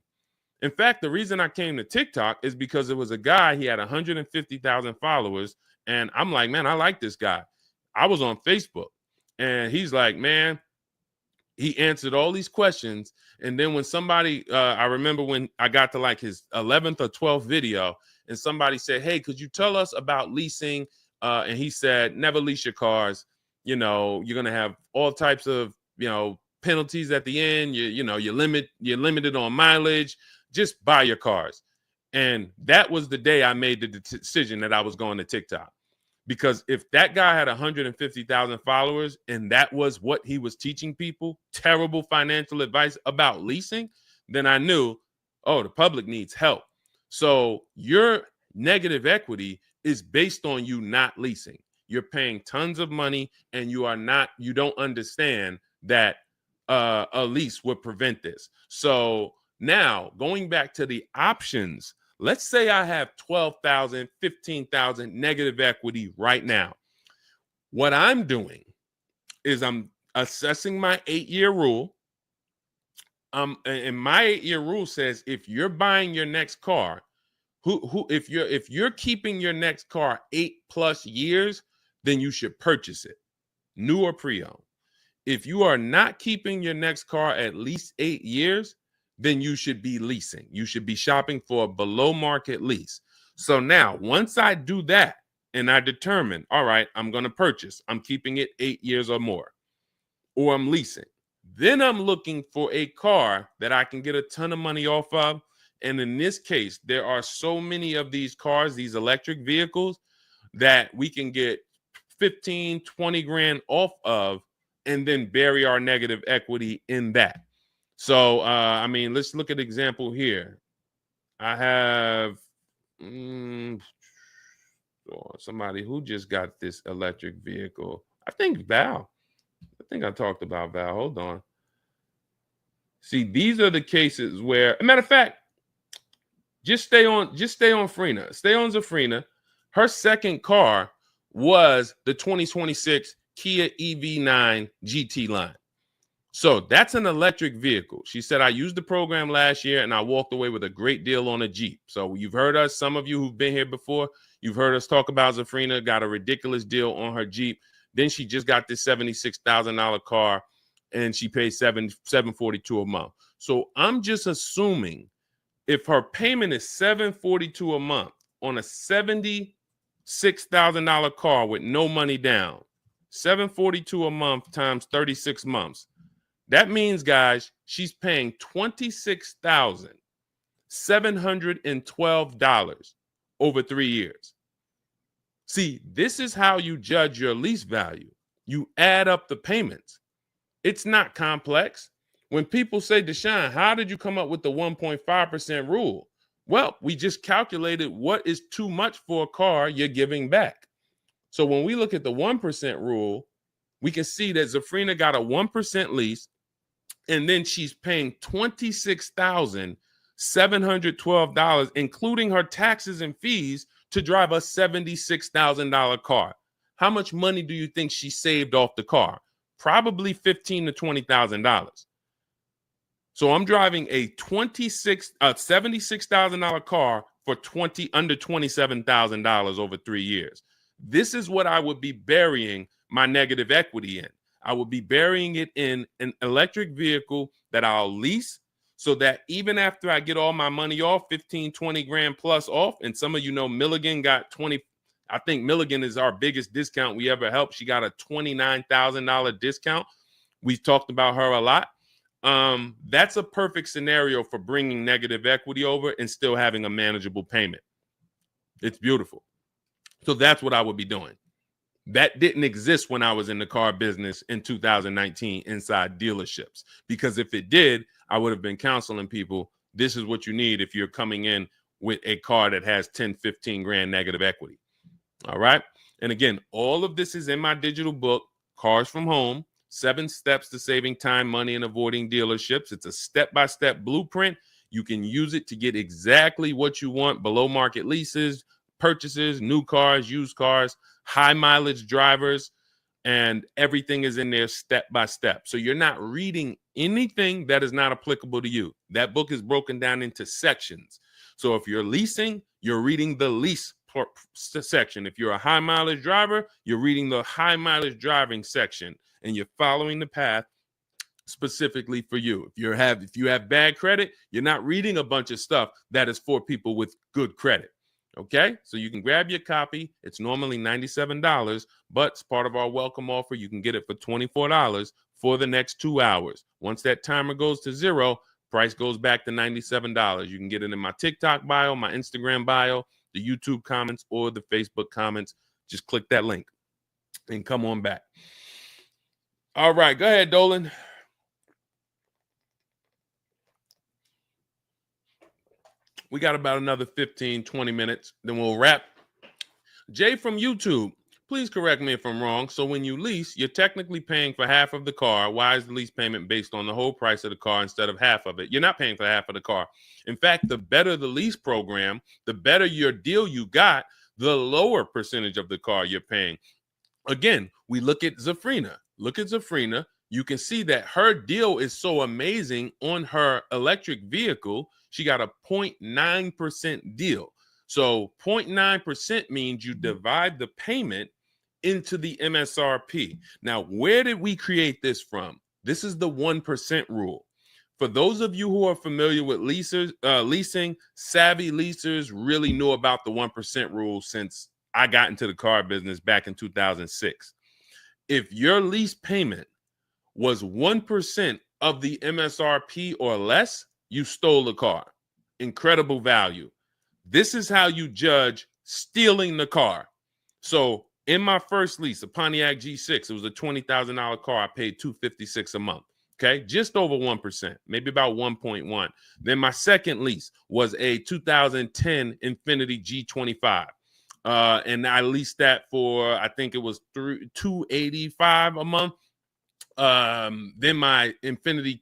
In fact, the reason I came to TikTok is because it was a guy, he had 150,000 followers. And I'm like, man, I like this guy. I was on Facebook and he's like, man, he answered all these questions. And then when somebody, I remember when I got to like his 11th or 12th video and somebody said, hey, could you tell us about leasing? And he said, never lease your cars. You're going to have all types of, penalties at the end. You're limited on mileage. Just buy your cars. And that was the day I made the decision that I was going to TikTok. Because if that guy had 150,000 followers and that was what he was teaching people, terrible financial advice about leasing, then I knew, oh, the public needs help. So your negative equity is based on you not leasing. You're paying tons of money and you don't understand that a lease would prevent this. So now going back to the options, let's say I have 12,000, 15,000 negative equity right now. What I'm doing is I'm assessing my 8-year rule. And my 8-year rule says if you're buying your next car, If you're keeping your next car 8+ years, then you should purchase it, new or pre-owned. If you are not keeping your next car at least 8 years, then you should be leasing. You should be shopping for a below market lease. So now, once I do that and I determine, all right, I'm going to purchase, I'm keeping it 8 years or more, or I'm leasing, then I'm looking for a car that I can get a ton of money off of. And in this case, there are so many of these cars, these electric vehicles, that we can get 15, 20 grand off of and then bury our negative equity in that. So, I mean, let's look at an example here. I have somebody who just got this electric vehicle. I think Val. I think I talked about Val. Hold on. See, these are the cases where, a matter of fact, just stay on Frina. Stay on Zafrina. Her second car was the 2026 Kia EV9 GT line. So that's an electric vehicle. She said, I used the program last year and I walked away with a great deal on a Jeep. So you've heard us, some of you who've been here before, you've heard us talk about Zafrina, got a ridiculous deal on her Jeep. Then she just got this $76,000 car and she pays $742 a month. So I'm just assuming if her payment is $742 a month on a $76,000 car with no money down, $742 a month times 36 months. That means, guys, she's paying $26,712 over 3 years. See, this is how you judge your lease value. You add up the payments. It's not complex. When people say, Deshone, how did you come up with the 1.5% rule? Well, we just calculated what is too much for a car you're giving back. So when we look at the 1% rule, we can see that Zafrina got a 1% lease, and then she's paying $26,712, including her taxes and fees, to drive a $76,000 car. How much money do you think she saved off the car? Probably $15,000 to $20,000. So I'm driving a $76,000 car for under $27,000 over 3 years. This is what I would be burying my negative equity in. I would be burying it in an electric vehicle that I'll lease, so that even after I get all my money off, 15, 20 grand plus off, and some of you know Milligan got 20. I think Milligan is our biggest discount we ever helped. She got a $29,000 discount. We've talked about her a lot. That's a perfect scenario for bringing negative equity over and still having a manageable payment. It's beautiful. So that's what I would be doing. That didn't exist when I was in the car business in 2019 inside dealerships, because if it did, I would have been counseling people. This is what you need if you're coming in with a car that has 10, 15 grand negative equity. All right. And again, all of this is in my digital book, Cars from Home, 7 Steps to Saving Time, Money, and Avoiding Dealerships. It's a step-by-step blueprint. You can use it to get exactly what you want: below market leases, purchases, new cars, used cars, high mileage drivers, and everything is in there step by step. So you're not reading anything that is not applicable to you. That book is broken down into sections. So if you're leasing, you're reading the lease section. If you're a high mileage driver, you're reading the high mileage driving section, and you're following the path specifically for you. If you have bad credit, you're not reading a bunch of stuff that is for people with good credit. Okay, so you can grab your copy. It's normally $97, but it's part of our welcome offer. You can get it for $24 for the next 2 hours. Once that timer goes to 0, price goes back to $97. You can get it in my TikTok bio, my Instagram bio, the YouTube comments, or the Facebook comments. Just click that link and come on back. All right, go ahead, Dolan. We got about another 15, 20 minutes, then we'll wrap. Jay from YouTube, please correct me if I'm wrong. So when you lease, you're technically paying for half of the car. Why is the lease payment based on the whole price of the car instead of half of it? You're not paying for half of the car. In fact, the better the lease program, the better your deal you got, the lower percentage of the car you're paying. Again, we look at Zafrina. Look at Zafrina. You can see that her deal is so amazing on her electric vehicle. She got a 0.9% deal. So 0.9% means you divide the payment into the MSRP. Now, where did we create this from? This is the 1% rule. For those of you who are familiar with leasing, savvy leasers really knew about the 1% rule since I got into the car business back in 2006. If your lease payment was 1% of the MSRP or less, you stole the car. Incredible value. This is how you judge stealing the car. So in my first lease, a Pontiac G6, it was a $20,000 car. I paid $256 a month. Okay, just over 1%, maybe about 1.1. Then my second lease was a 2010 Infiniti G25. And I leased that for, I think it was $285 a month. Then my Infiniti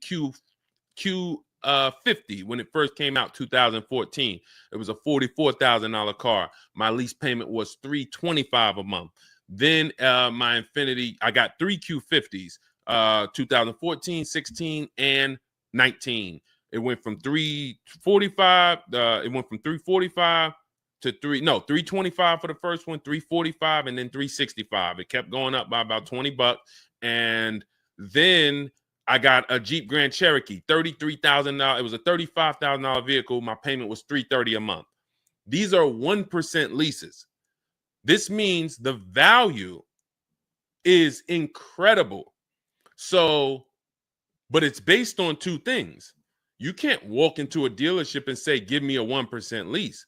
Q50, when it first came out, 2014, it was a $44,000 car. My lease payment was $325 a month. Then my Infiniti, I got three Q50s, 2014, 16, and 19. It went from 345. It went from 345 to 325 for the first one, 345, and then 365. It kept going up by about $20, and then I got a Jeep Grand Cherokee, $33,000. It was a $35,000 vehicle. My payment was $330 a month. These are 1% leases. This means the value is incredible. So, but it's based on two things. You can't walk into a dealership and say, give me a 1% lease.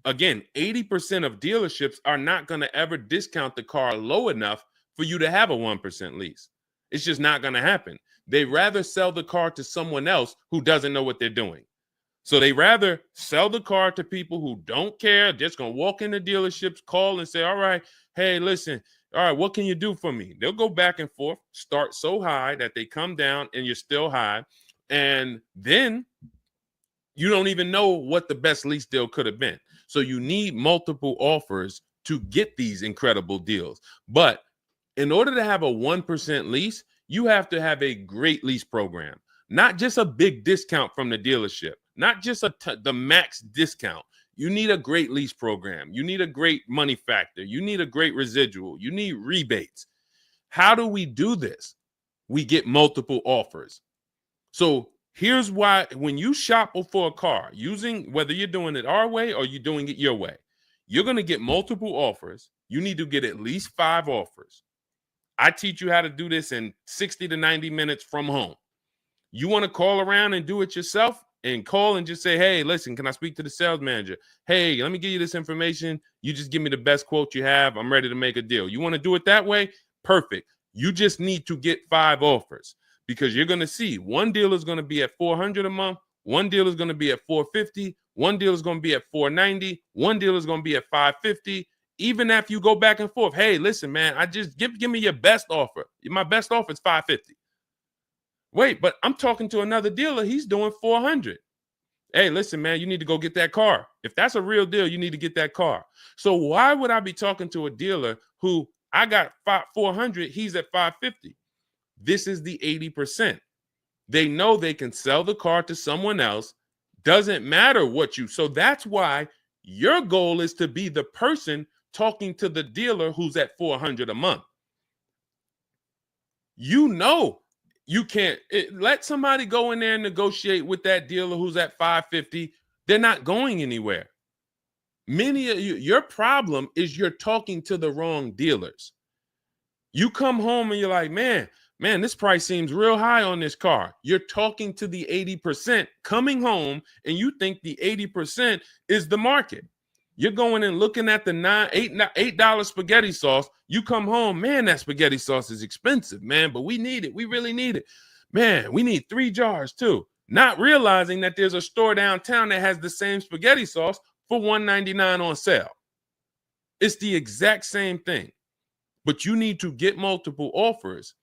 Again, 80% of dealerships are not going to ever discount the car low enough for you to have a 1% lease. It's just not going to happen. They rather sell the car to someone else who doesn't know what they're doing. So they rather sell the car to people who don't care, just going to walk into dealerships, call and say, all right, hey, listen, all right, what can you do for me? They'll go back and forth, start so high that they come down and you're still high. And then you don't even know what the best lease deal could have been. So you need multiple offers to get these incredible deals. But in order to have a 1% lease, you have to have a great lease program, not just a big discount from the dealership, not just the max discount. You need a great lease program. You need a great money factor. You need a great residual. You need rebates. How do we do this? We get multiple offers. So here's why: when you shop for a car, using whether you're doing it our way or you're doing it your way, you're going to get multiple offers. You need to get at least 5 offers. I teach you how to do this in 60 to 90 minutes from home. You want to call around and do it yourself and call and just say, hey, listen, can I speak to the sales manager? Hey, let me give you this information. You just give me the best quote you have. I'm ready to make a deal. You want to do it that way? Perfect. You just need to get 5 offers, because you're going to see one deal is going to be at $400 a month. One deal is going to be at $450. One deal is going to be at $490. One deal is going to be at $550. Even after you go back and forth, hey, listen, man, I just give me your best offer. My best offer is $550. Wait, but I'm talking to another dealer. He's doing $400. Hey, listen, man, you need to go get that car. If that's a real deal, you need to get that car. So why would I be talking to a dealer who I got $400, he's at $550? This is the 80%. They know they can sell the car to someone else. Doesn't matter what you. So that's why your goal is to be the person talking to the dealer who's at $400 a month. You know, you can't let somebody go in there and negotiate with that dealer who's at $550. They're not going anywhere. Many of you, your problem is you're talking to the wrong dealers. You come home and you're like, man, this price seems real high on this car. You're talking to the 80% coming home, and you think the 80% is the market. You're going and looking at the $8 spaghetti sauce. You come home, man, that spaghetti sauce is expensive, man, but we need it. We really need it. Man, we need 3 jars too. Not realizing that there's a store downtown that has the same spaghetti sauce for $1.99 on sale. It's the exact same thing, but you need to get multiple offers.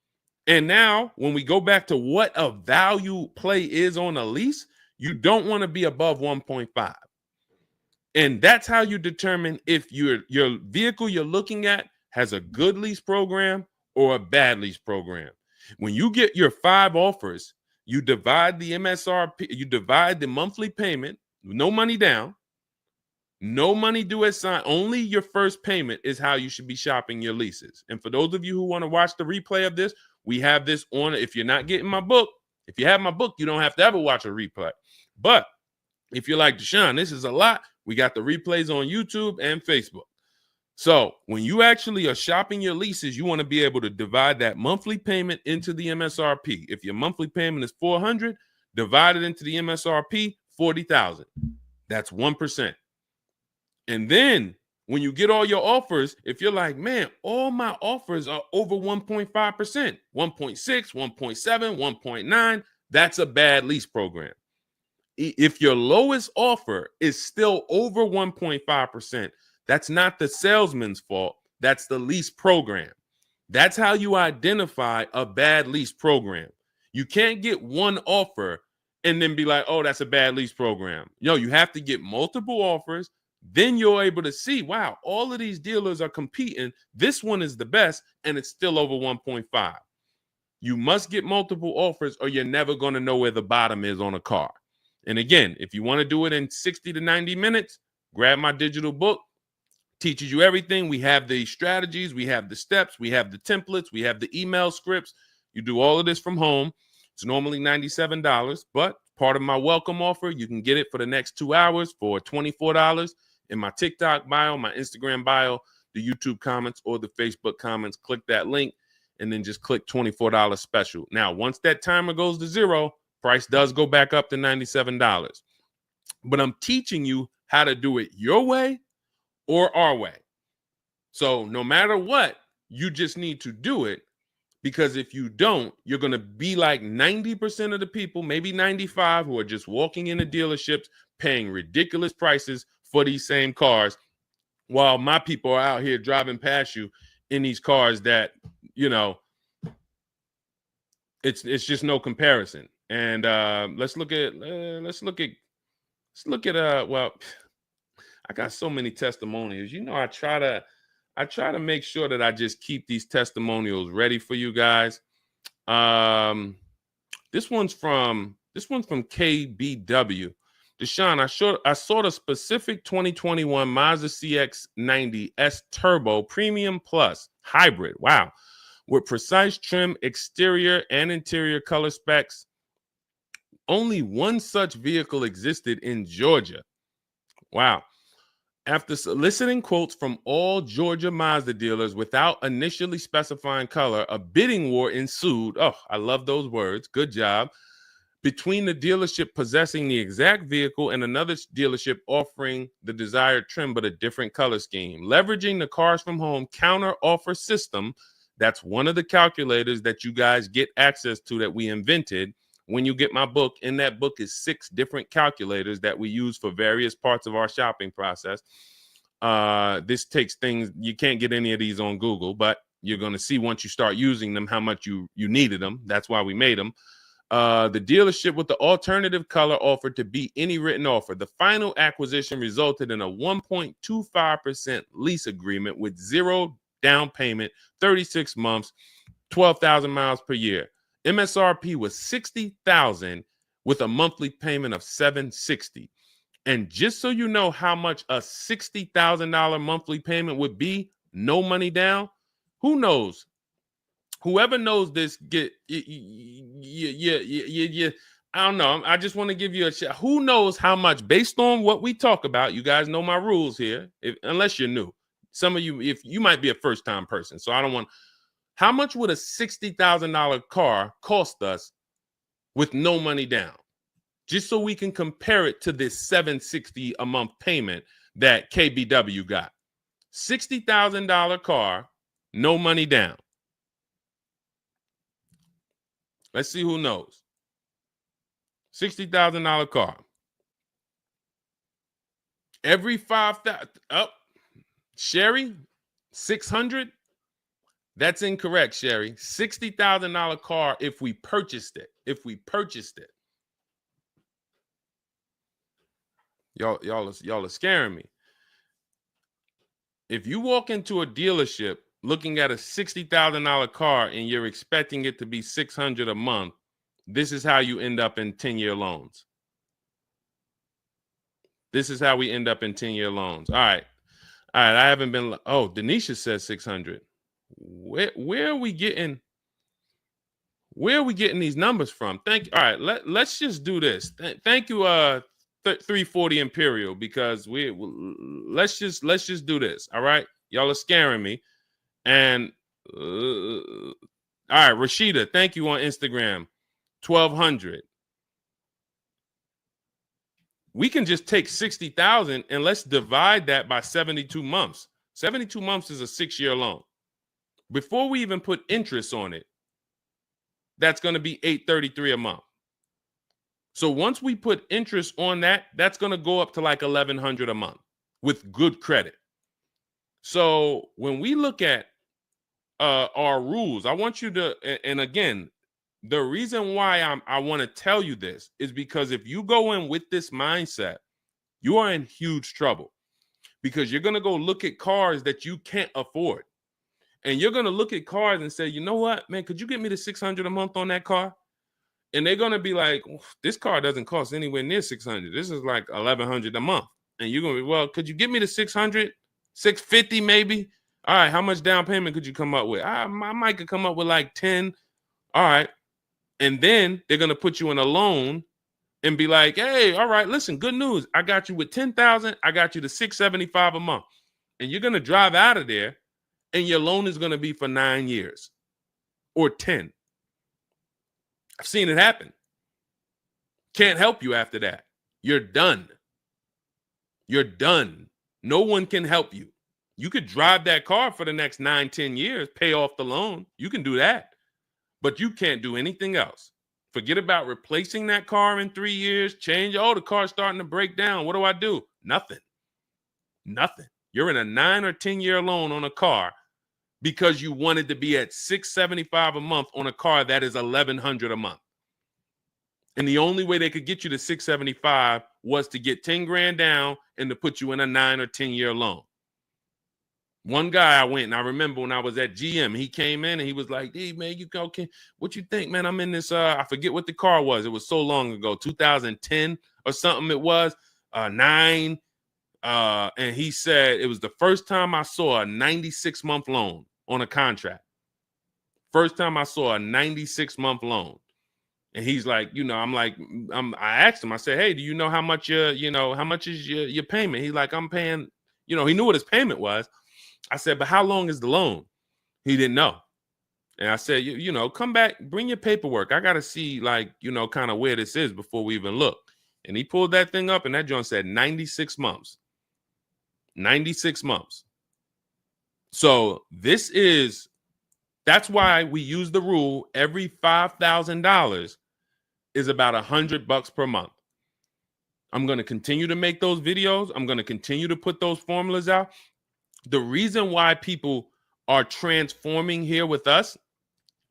And now when we go back to what a value play is on a lease, you don't want to be above 1.5. And that's how you determine if your vehicle you're looking at has a good lease program or a bad lease program. When you get your 5 offers, you divide the MSRP, you divide the monthly payment, no money down, No money due at sign. Only your first payment is how you should be shopping your leases. And for those of you who want to watch the replay of this, we have this on. If you're not getting my book, if you have my book, you don't have to ever watch a replay. But if you're like, Deshone, this is a lot, we got the replays on YouTube and Facebook. So when you actually are shopping your leases, you want to be able to divide that monthly payment into the MSRP. If your monthly payment is $400, divide it into the MSRP, $40,000. That's 1%. And then when you get all your offers, if you're like, man, all my offers are over 1.5%, 1.6, 1.7, 1.9, that's a bad lease program. If your lowest offer is still over 1.5%, that's not the salesman's fault. That's the lease program. That's how you identify a bad lease program. You can't get one offer and then be like, oh, that's a bad lease program. You have to get multiple offers. Then you're able to see, wow, all of these dealers are competing. This one is the best, and it's still over 1.5. You must get multiple offers or you're never going to know where the bottom is on a car. And again, if you want to do it in 60 to 90 minutes, grab my digital book. Teaches you everything. We have the strategies, we have the steps, we have the templates, we have the email scripts. You do all of this from home. It's normally $97, but part of my welcome offer, you can get it for the next 2 hours for $24 in my TikTok bio, my Instagram bio, the YouTube comments, or the Facebook comments. Click that link and then just click $24 special. Now, once that timer goes to zero, price does go back up to $97. But I'm teaching you how to do it your way or our way. So no matter what, you just need to do it, because if you don't, you're going to be like 90% of the people, maybe 95, who are just walking into dealerships paying ridiculous prices for these same cars, while my people are out here driving past you in these cars that, it's just no comparison. And let's look at well, I got so many testimonials. I try to make sure that I just keep these testimonials ready for you guys. This one's from KBW. Deshone, I saw the specific 2021 Mazda CX-90 S Turbo Premium Plus Hybrid. Wow. With precise trim, exterior and interior color specs. Only one such vehicle existed in Georgia. Wow. After soliciting quotes from all Georgia Mazda dealers without initially specifying color, a bidding war ensued. Oh, I love those words. Good job. Between the dealership possessing the exact vehicle and another dealership offering the desired trim but a different color scheme. Leveraging the Cars from Home counter offer system, that's one of the calculators that you guys get access to that we invented. When you get my book, in that book is 6 different calculators that we use for various parts of our shopping process. This takes things, you can't get any of these on Google, but you're going to see once you start using them how much you needed them. That's why we made them. The dealership with the alternative color offered to beat any written offer. The final acquisition resulted in a 1.25% lease agreement with 0 down payment, 36 months, 12,000 miles per year. MSRP was $60,000 with a monthly payment of $760. And just so you know how much a $60,000 monthly payment would be, no money down, who knows? Whoever knows this, I don't know. I just want to give you a shot. Who knows how much, based on what we talk about? You guys know my rules here, unless you're new. Some of you, if you might be a first-time person, so I don't want. How much would a $60,000 car cost us with no money down? Just so we can compare it to this $760 a month payment that KBW got. $60,000 car, no money down. Let's see who knows. $60,000 car. Every 5,000 up. Sherry, 600. That's incorrect, Sherry. $60,000 car if we purchased it. Y'all are scaring me. If you walk into a dealership looking at a $60,000 car and you're expecting it to be $600 a month, this is how you end up in 10-year loans. This is how we end up in 10-year loans. All right. I haven't been. Oh, Denisha says 600. Where are we getting? Where are we getting these numbers from? Thank you. All right, let's just do this. Thank you, 340 Imperial, because let's just do this. All right, y'all are scaring me. And all right, Rashida, thank you on Instagram. 1,200. We can just take 60,000 and let's divide that by 72 months. 72 months is a 6-year loan. Before we even put interest on it, that's going to be $833 a month. So once we put interest on that, that's going to go up to like $1,100 a month with good credit. So when we look at our rules, I want you to, and again, the reason why I want to tell you this is because if you go in with this mindset, you are in huge trouble, because you're going to go look at cars that you can't afford. And you're going to look at cars and say, you know what, man, could you get me the $600 a month on that car? And they're going to be like, this car doesn't cost anywhere near $600. This is like $1,100 a month. And you're going to be, well, could you get me the $600, $650 maybe? All right, how much down payment could you come up with? I might could come up with like 10. All right. And then they're going to put you in a loan and be like, hey, all right, listen, good news. I got you with 10,000. I got you to $675 a month. And you're going to drive out of there and your loan is going to be for 9 years or 10. I've seen it happen. Can't help you after that. You're done. You're done. No one can help you. You could drive that car for the next 9, 10 years, pay off the loan. You can do that. But you can't do anything else. Forget about replacing that car in 3 years, change. Oh, the car's starting to break down. What do I do? Nothing. Nothing. You're in a 9 or 10-year loan on a car because you wanted to be at $675 a month on a car that is $1,100 a month. And the only way they could get you to $675 was to get 10 grand down and to put you in a 9 or 10-year loan. One guy I went, and I remember when I was at GM, he came in and he was like, hey, man, you go, what you think, man? I'm in this, I forget what the car was. It was so long ago, 2010 or something it was, 9. And he said it was the first time I saw a 96-month loan on a contract. First time I saw a 96-month loan. And he's like, I asked him, I said, hey, do you know how much how much is your payment? He's like, I'm paying, he knew what his payment was. I said, but how long is the loan? He didn't know. And I said, come back, bring your paperwork. I got to see kind of where this is before we even look. And he pulled that thing up and that joint said 96 months. 96 months. So that's why we use the rule every $5,000 is about $100 per month. I'm going to continue to make those videos. I'm going to continue to put those formulas out. The reason why people are transforming here with us,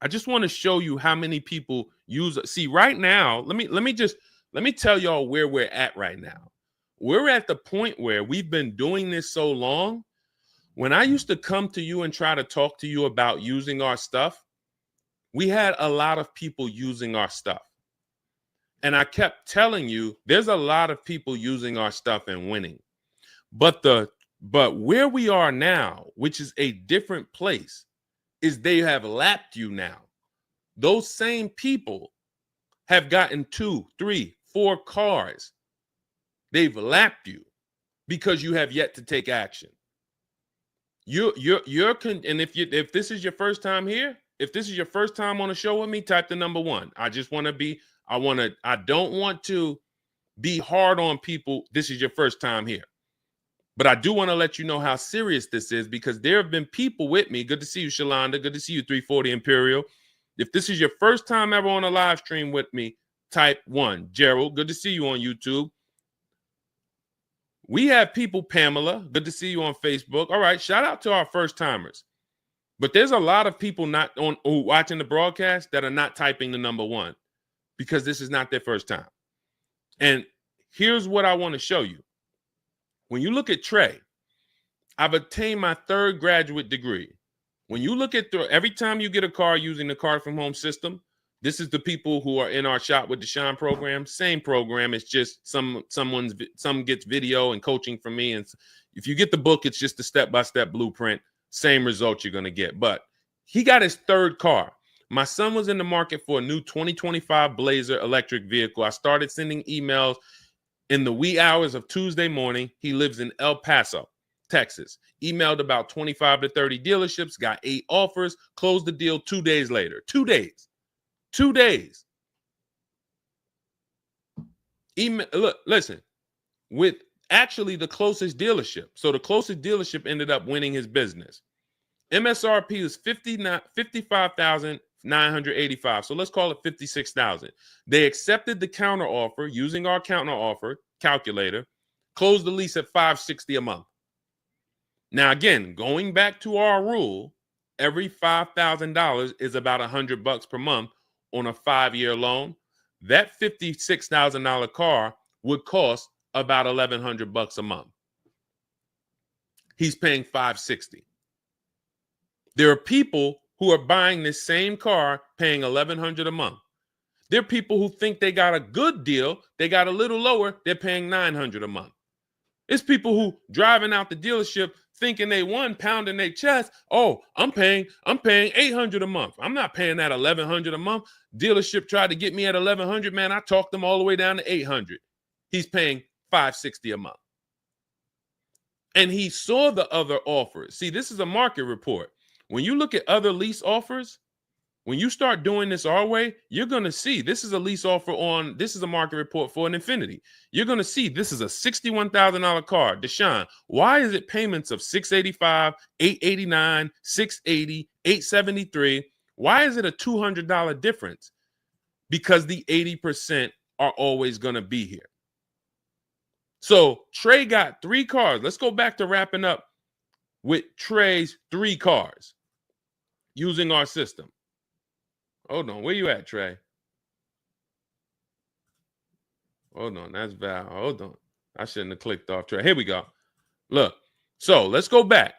I just want to show you how many people use. See, right now, let me tell y'all where we're at right now. We're at the point where we've been doing this so long. When I used to come to you and try to talk to you about using our stuff, we had a lot of people using our stuff. And I kept telling you, there's a lot of people using our stuff and winning. But where we are now, which is a different place, is they have lapped you now. Those same people have gotten 2, 3, 4 cars. They've lapped you because you have yet to take action. And if this is your first time here, if this is your first time on a show with me, type the number 1. I don't want to be hard on people. This is your first time here. But I do want to let you know how serious this is, because there have been people with me. Good to see you, Shalonda. Good to see you, 340 Imperial. If this is your first time ever on a live stream with me, type 1. Gerald, good to see you on YouTube. We have people, Pamela, good to see you on Facebook. All right, shout out to our first timers. But there's a lot of people watching the broadcast that are not typing the number 1 because this is not their first time. And here's what I want to show you. When you look at Trey, I've attained my 3rd graduate degree. When you look at every time you get a car using the Car from Home system, This is the people who are in our Shop with Deshone program. Same program. It's just some gets video and coaching from me. And if you get the book, it's just a step-by-step blueprint. Same results you're going to get. But he got his third car. My son was in the market for a new 2025 Blazer electric vehicle. I started sending emails in the wee hours of Tuesday morning. He lives in El Paso, Texas. Emailed about 25 to 30 dealerships, got 8 offers, closed the deal 2 days later. 2 days. 2 days. Email, look, listen, with actually the closest dealership. So the closest dealership ended up winning his business. MSRP was $55,985. So let's call it $56,000. They accepted the counter offer using our counter offer calculator, closed the lease at $560 a month. Now, again, going back to our rule, every $5,000 is about $100 per month on a 5-year loan. That $56,000 car would cost about $1,100 a month. He's paying $560. There are people who are buying this same car paying $1,100 a month. There are people who think they got a good deal. They got a little lower. They're paying $900 a month. It's people who driving out the dealership thinking they won, pounding their chest. Oh, I'm paying $800 a month. I'm not paying that $1,100 a month. Dealership tried to get me at $1,100. Man, I talked them all the way down to $800. He's paying $560 a month. And he saw the other offers. See, this is a market report. When you look at other lease offers, when you start doing this our way, you're going to see this is a lease offer on, this is a market report for an Infiniti. You're going to see this is a $61,000 car. Deshone, why is it payments of $685, $889, $680, $873? Why is it a $200 difference? Because the 80% are always going to be here. So Trey got 3 cars. Let's go back to wrapping up with Trey's 3 cars using our system. Hold on. Where you at, Trey? Hold on. That's Val. Hold on. I shouldn't have clicked off Trey. Here we go. Look. So let's go back.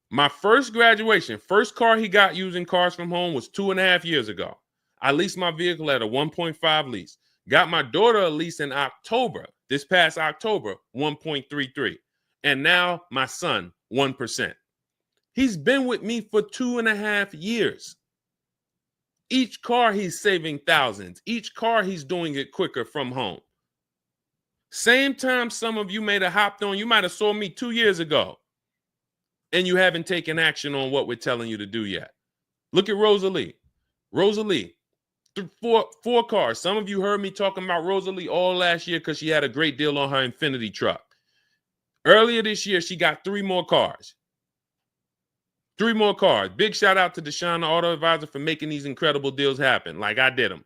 My first graduation, first car he got using Cars from Home was 2.5 years ago. I leased my vehicle at a 1.5 lease. Got my daughter a lease in October, this past October, 1.33. And now my son, 1%. He's been with me for 2.5 years. Each car he's saving thousands. Each car he's doing it quicker from home. Same time some of you may have hopped on, you might have saw me 2 years ago, and you haven't taken action on what we're telling you to do yet. Look at Rosalie. Rosalie, 4 cars. Some of you heard me talking about Rosalie all last year because she had a great deal on her Infiniti truck. Earlier this year, she got 3 more cars. 3 more cars. Big shout out to Deshone the Auto Advisor for making these incredible deals happen like I did them.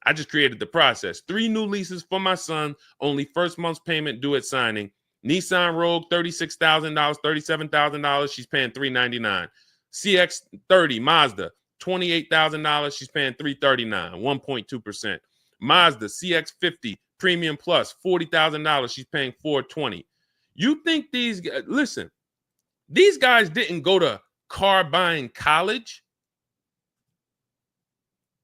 I just created the process. 3 new leases for my son, only first month's payment due at signing. Nissan Rogue, $36,000, $37,000. She's paying $399. CX-30 Mazda, $28,000. She's paying $339, 1.2%. Mazda CX-50 Premium Plus, $40,000. She's paying $420. You think these guys, listen, these guys didn't go to car buying college.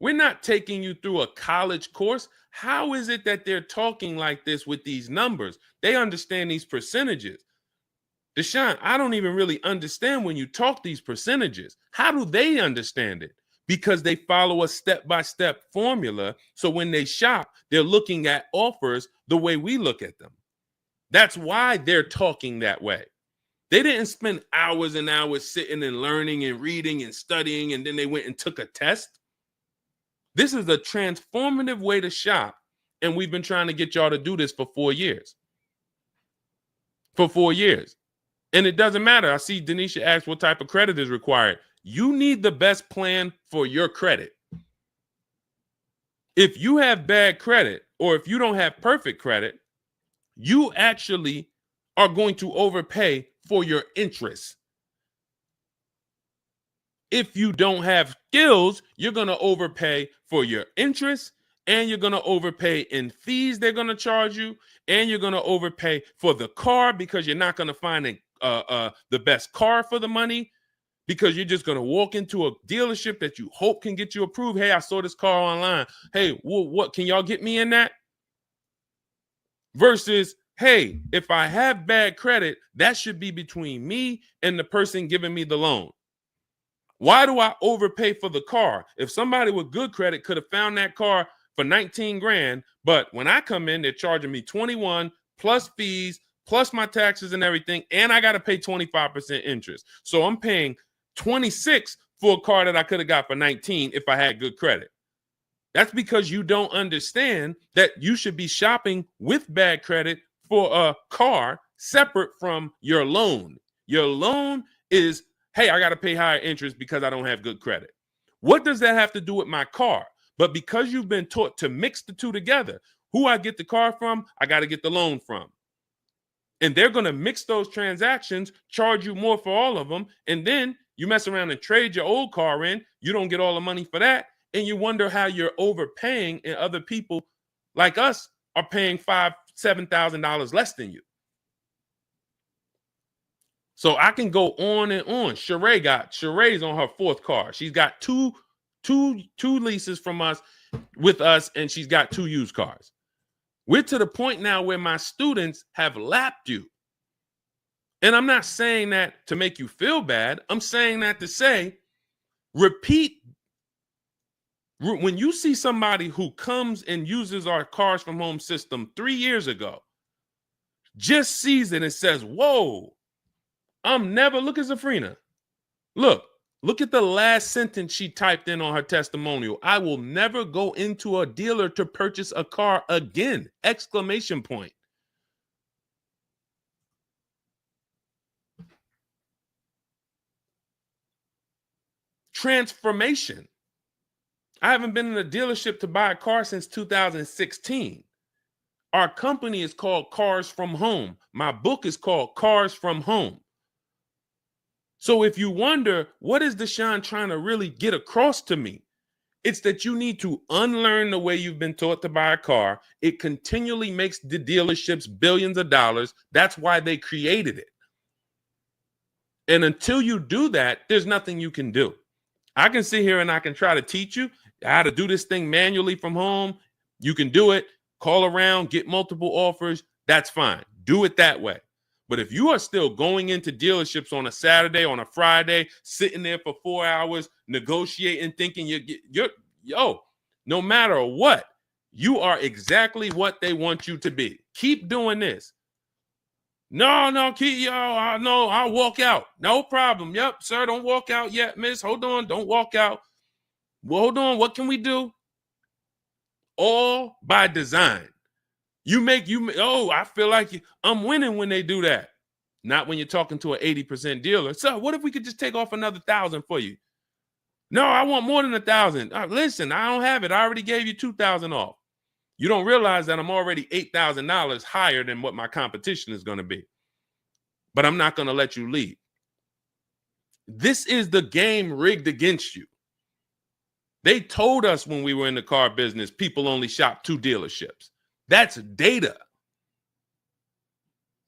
We're not taking you through a college course. How is it that they're talking like this with these numbers? They understand these percentages. Deshone, I don't even really understand when you talk these percentages. How do they understand it? Because they follow a step-by-step formula. So when they shop, they're looking at offers the way we look at them. That's why they're talking that way. They didn't spend hours and hours sitting and learning and reading and studying, and then they went and took a test. This is a transformative way to shop, and we've been trying to get y'all to do this for 4 years. For 4 years. And it doesn't matter. I see Denisha asked what type of credit is required. You need the best plan for your credit. If you have bad credit, or if you don't have perfect credit, you actually are going to overpay for your interest. If you don't have skills, you're going to overpay for your interest, and you're going to overpay in fees they're going to charge you, and you're going to overpay for the car because you're not going to find the best car for the money, because you're just going to walk into a dealership that you hope can get you approved. Hey, I saw this car online. Hey, what can y'all get me in that? Versus, hey, if I have bad credit, that should be between me and the person giving me the loan. Why do I overpay for the car? If somebody with good credit could have found that car for 19 grand, but when I come in, they're charging me 21 plus fees, plus my taxes and everything, and I got to pay 25% interest. So I'm paying 26 for a car that I could have got for 19 if I had good credit. That's because you don't understand that you should be shopping with bad credit for a car separate from your loan. Your loan is, hey, I got to pay higher interest because I don't have good credit. What does that have to do with my car? But because you've been taught to mix the two together, who I get the car from, I got to get the loan from. And they're going to mix those transactions, charge you more for all of them. And then you mess around and trade your old car in. You don't get all the money for that. And you wonder how you're overpaying and other people like us are paying $5,000, $7,000 less than you. So I can go on and on. Sheree's on her fourth car. She's got two leases from us with us, and she's got 2 used cars. We're to the point now where my students have lapped you. And I'm not saying that to make you feel bad. I'm saying that to say, repeat. When you see somebody who comes and uses our Cars from Home system 3 years ago, just sees it and says, whoa, look at Zafrina. Look at the last sentence she typed in on her testimonial. I will never go into a dealer to purchase a car again, exclamation point. Transformation. I haven't been in a dealership to buy a car since 2016. Our company is called Cars from Home. My book is called Cars from Home. So if you wonder, what is Deshone trying to really get across to me? It's that you need to unlearn the way you've been taught to buy a car. It continually makes the dealerships billions of dollars. That's why they created it. And until you do that, there's nothing you can do. I can sit here and I can try to teach you how to do this thing manually from home. You can do it, call around, get multiple offers. That's fine. Do it that way. But if you are still going into dealerships on a Saturday, on a Friday, sitting there for 4 hours, negotiating, thinking no matter what, you are exactly what they want you to be. Keep doing this. No, I'll walk out. No problem. Yep, sir, don't walk out yet, miss. Hold on, don't walk out. Well, hold on, what can we do? All by design. I feel like I'm winning when they do that. Not when you're talking to an 80% dealer. So what if we could just take off another 1,000 for you? No, I want more than 1,000. Listen, I don't have it. I already gave you 2,000 off. You don't realize that I'm already $8,000 higher than what my competition is going to be. But I'm not going to let you leave. This is the game rigged against you. They told us when we were in the car business, people only shop 2 dealerships. That's data.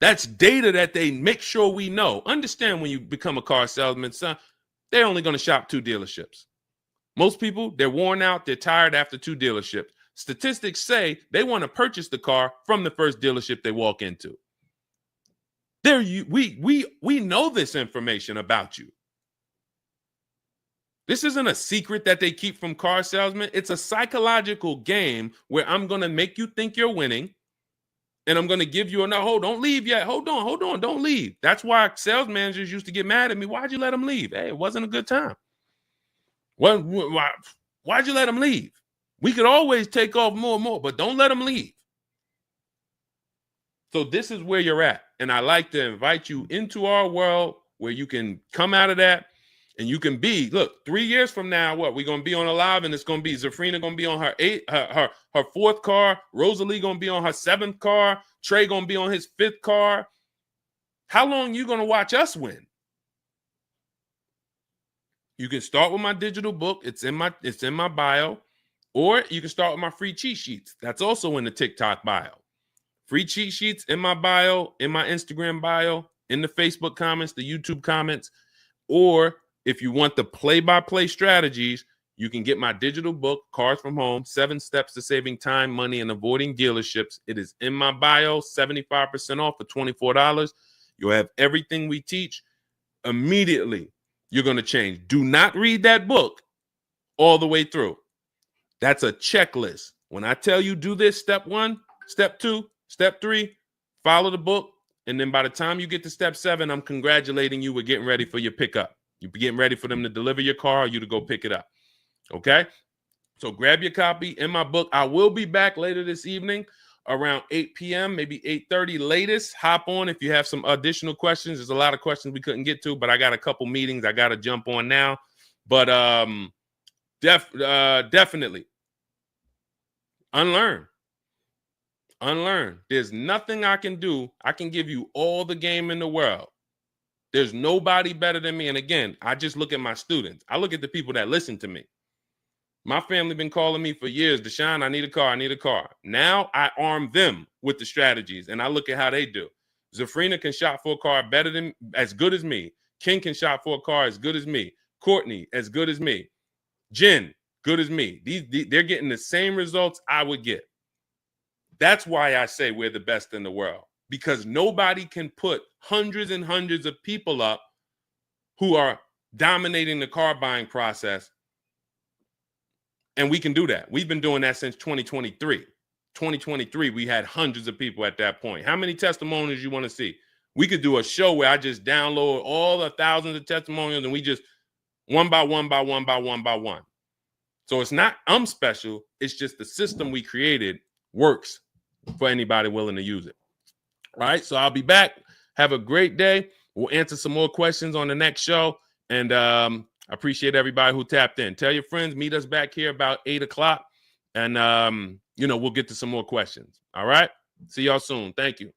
That's data that they make sure we know. Understand, when you become a car salesman, son, they're only going to shop 2 dealerships. Most people, they're worn out, they're tired after 2 dealerships. Statistics say they want to purchase the car from the first dealership they walk into. We know this information about you. This isn't a secret that they keep from car salesmen. It's a psychological game where I'm going to make you think you're winning, and I'm going to give you don't leave yet. Hold on, don't leave. That's why sales managers used to get mad at me. Why'd you let them leave? Hey, it wasn't a good time. Why'd you let them leave? We could always take off more, but don't let them leave. So this is where you're at. And I like to invite you into our world where you can come out of that and you can be, 3 years from now, we're going to be on a live, and it's going to be Zafrina going to be on her 4th car, Rosalie going to be on her 7th car, Trey going to be on his 5th car. How long you going to watch us win? You can start with my digital book. It's in my bio. Or you can start with my free cheat sheets. That's also in the TikTok bio. Free cheat sheets in my bio, in my Instagram bio, in the Facebook comments, the YouTube comments, or If you want the play-by-play strategies, you can get my digital book, Cars from Home, 7 Steps to Saving Time, Money, and Avoiding Dealerships. It is in my bio, 75% off for $24. You'll have everything we teach. Immediately, you're going to change. Do not read that book all the way through. That's a checklist. When I tell you do this, step 1, step 2, step 3, follow the book. And then by the time you get to step 7, I'm congratulating you. We're getting ready for your pickup. You're getting ready for them to deliver your car or you to go pick it up. Okay? So grab your copy in my book. I will be back later this evening around 8 p.m., maybe 8:30 latest. Hop on if you have some additional questions. There's a lot of questions we couldn't get to, but I got a couple meetings I got to jump on now. But definitely unlearn. There's nothing I can do. I can give you all the game in the world. There's nobody better than me. And again, I just look at my students. I look at the people that listen to me. My family been calling me for years, Deshone, I need a car, I need a car. Now I arm them with the strategies, and I look at how they do. Zafrina can shop for a car as good as me. King can shop for a car as good as me. Courtney, as good as me. Jen, good as me. They're getting the same results I would get. That's why I say we're the best in the world, because nobody can put hundreds and hundreds of people up who are dominating the car buying process. And we can do that. We've been doing that since 2023. 2023, we had hundreds of people at that point. How many testimonials you want to see? We could do a show where I just download all the thousands of testimonials and we just one by one. So it's not I'm special. It's just the system we created works for anybody willing to use it. All right. So I'll be back. Have a great day. We'll answer some more questions on the next show. And I appreciate everybody who tapped in. Tell your friends, meet us back here about 8 o'clock. And, we'll get to some more questions. All right. See y'all soon. Thank you.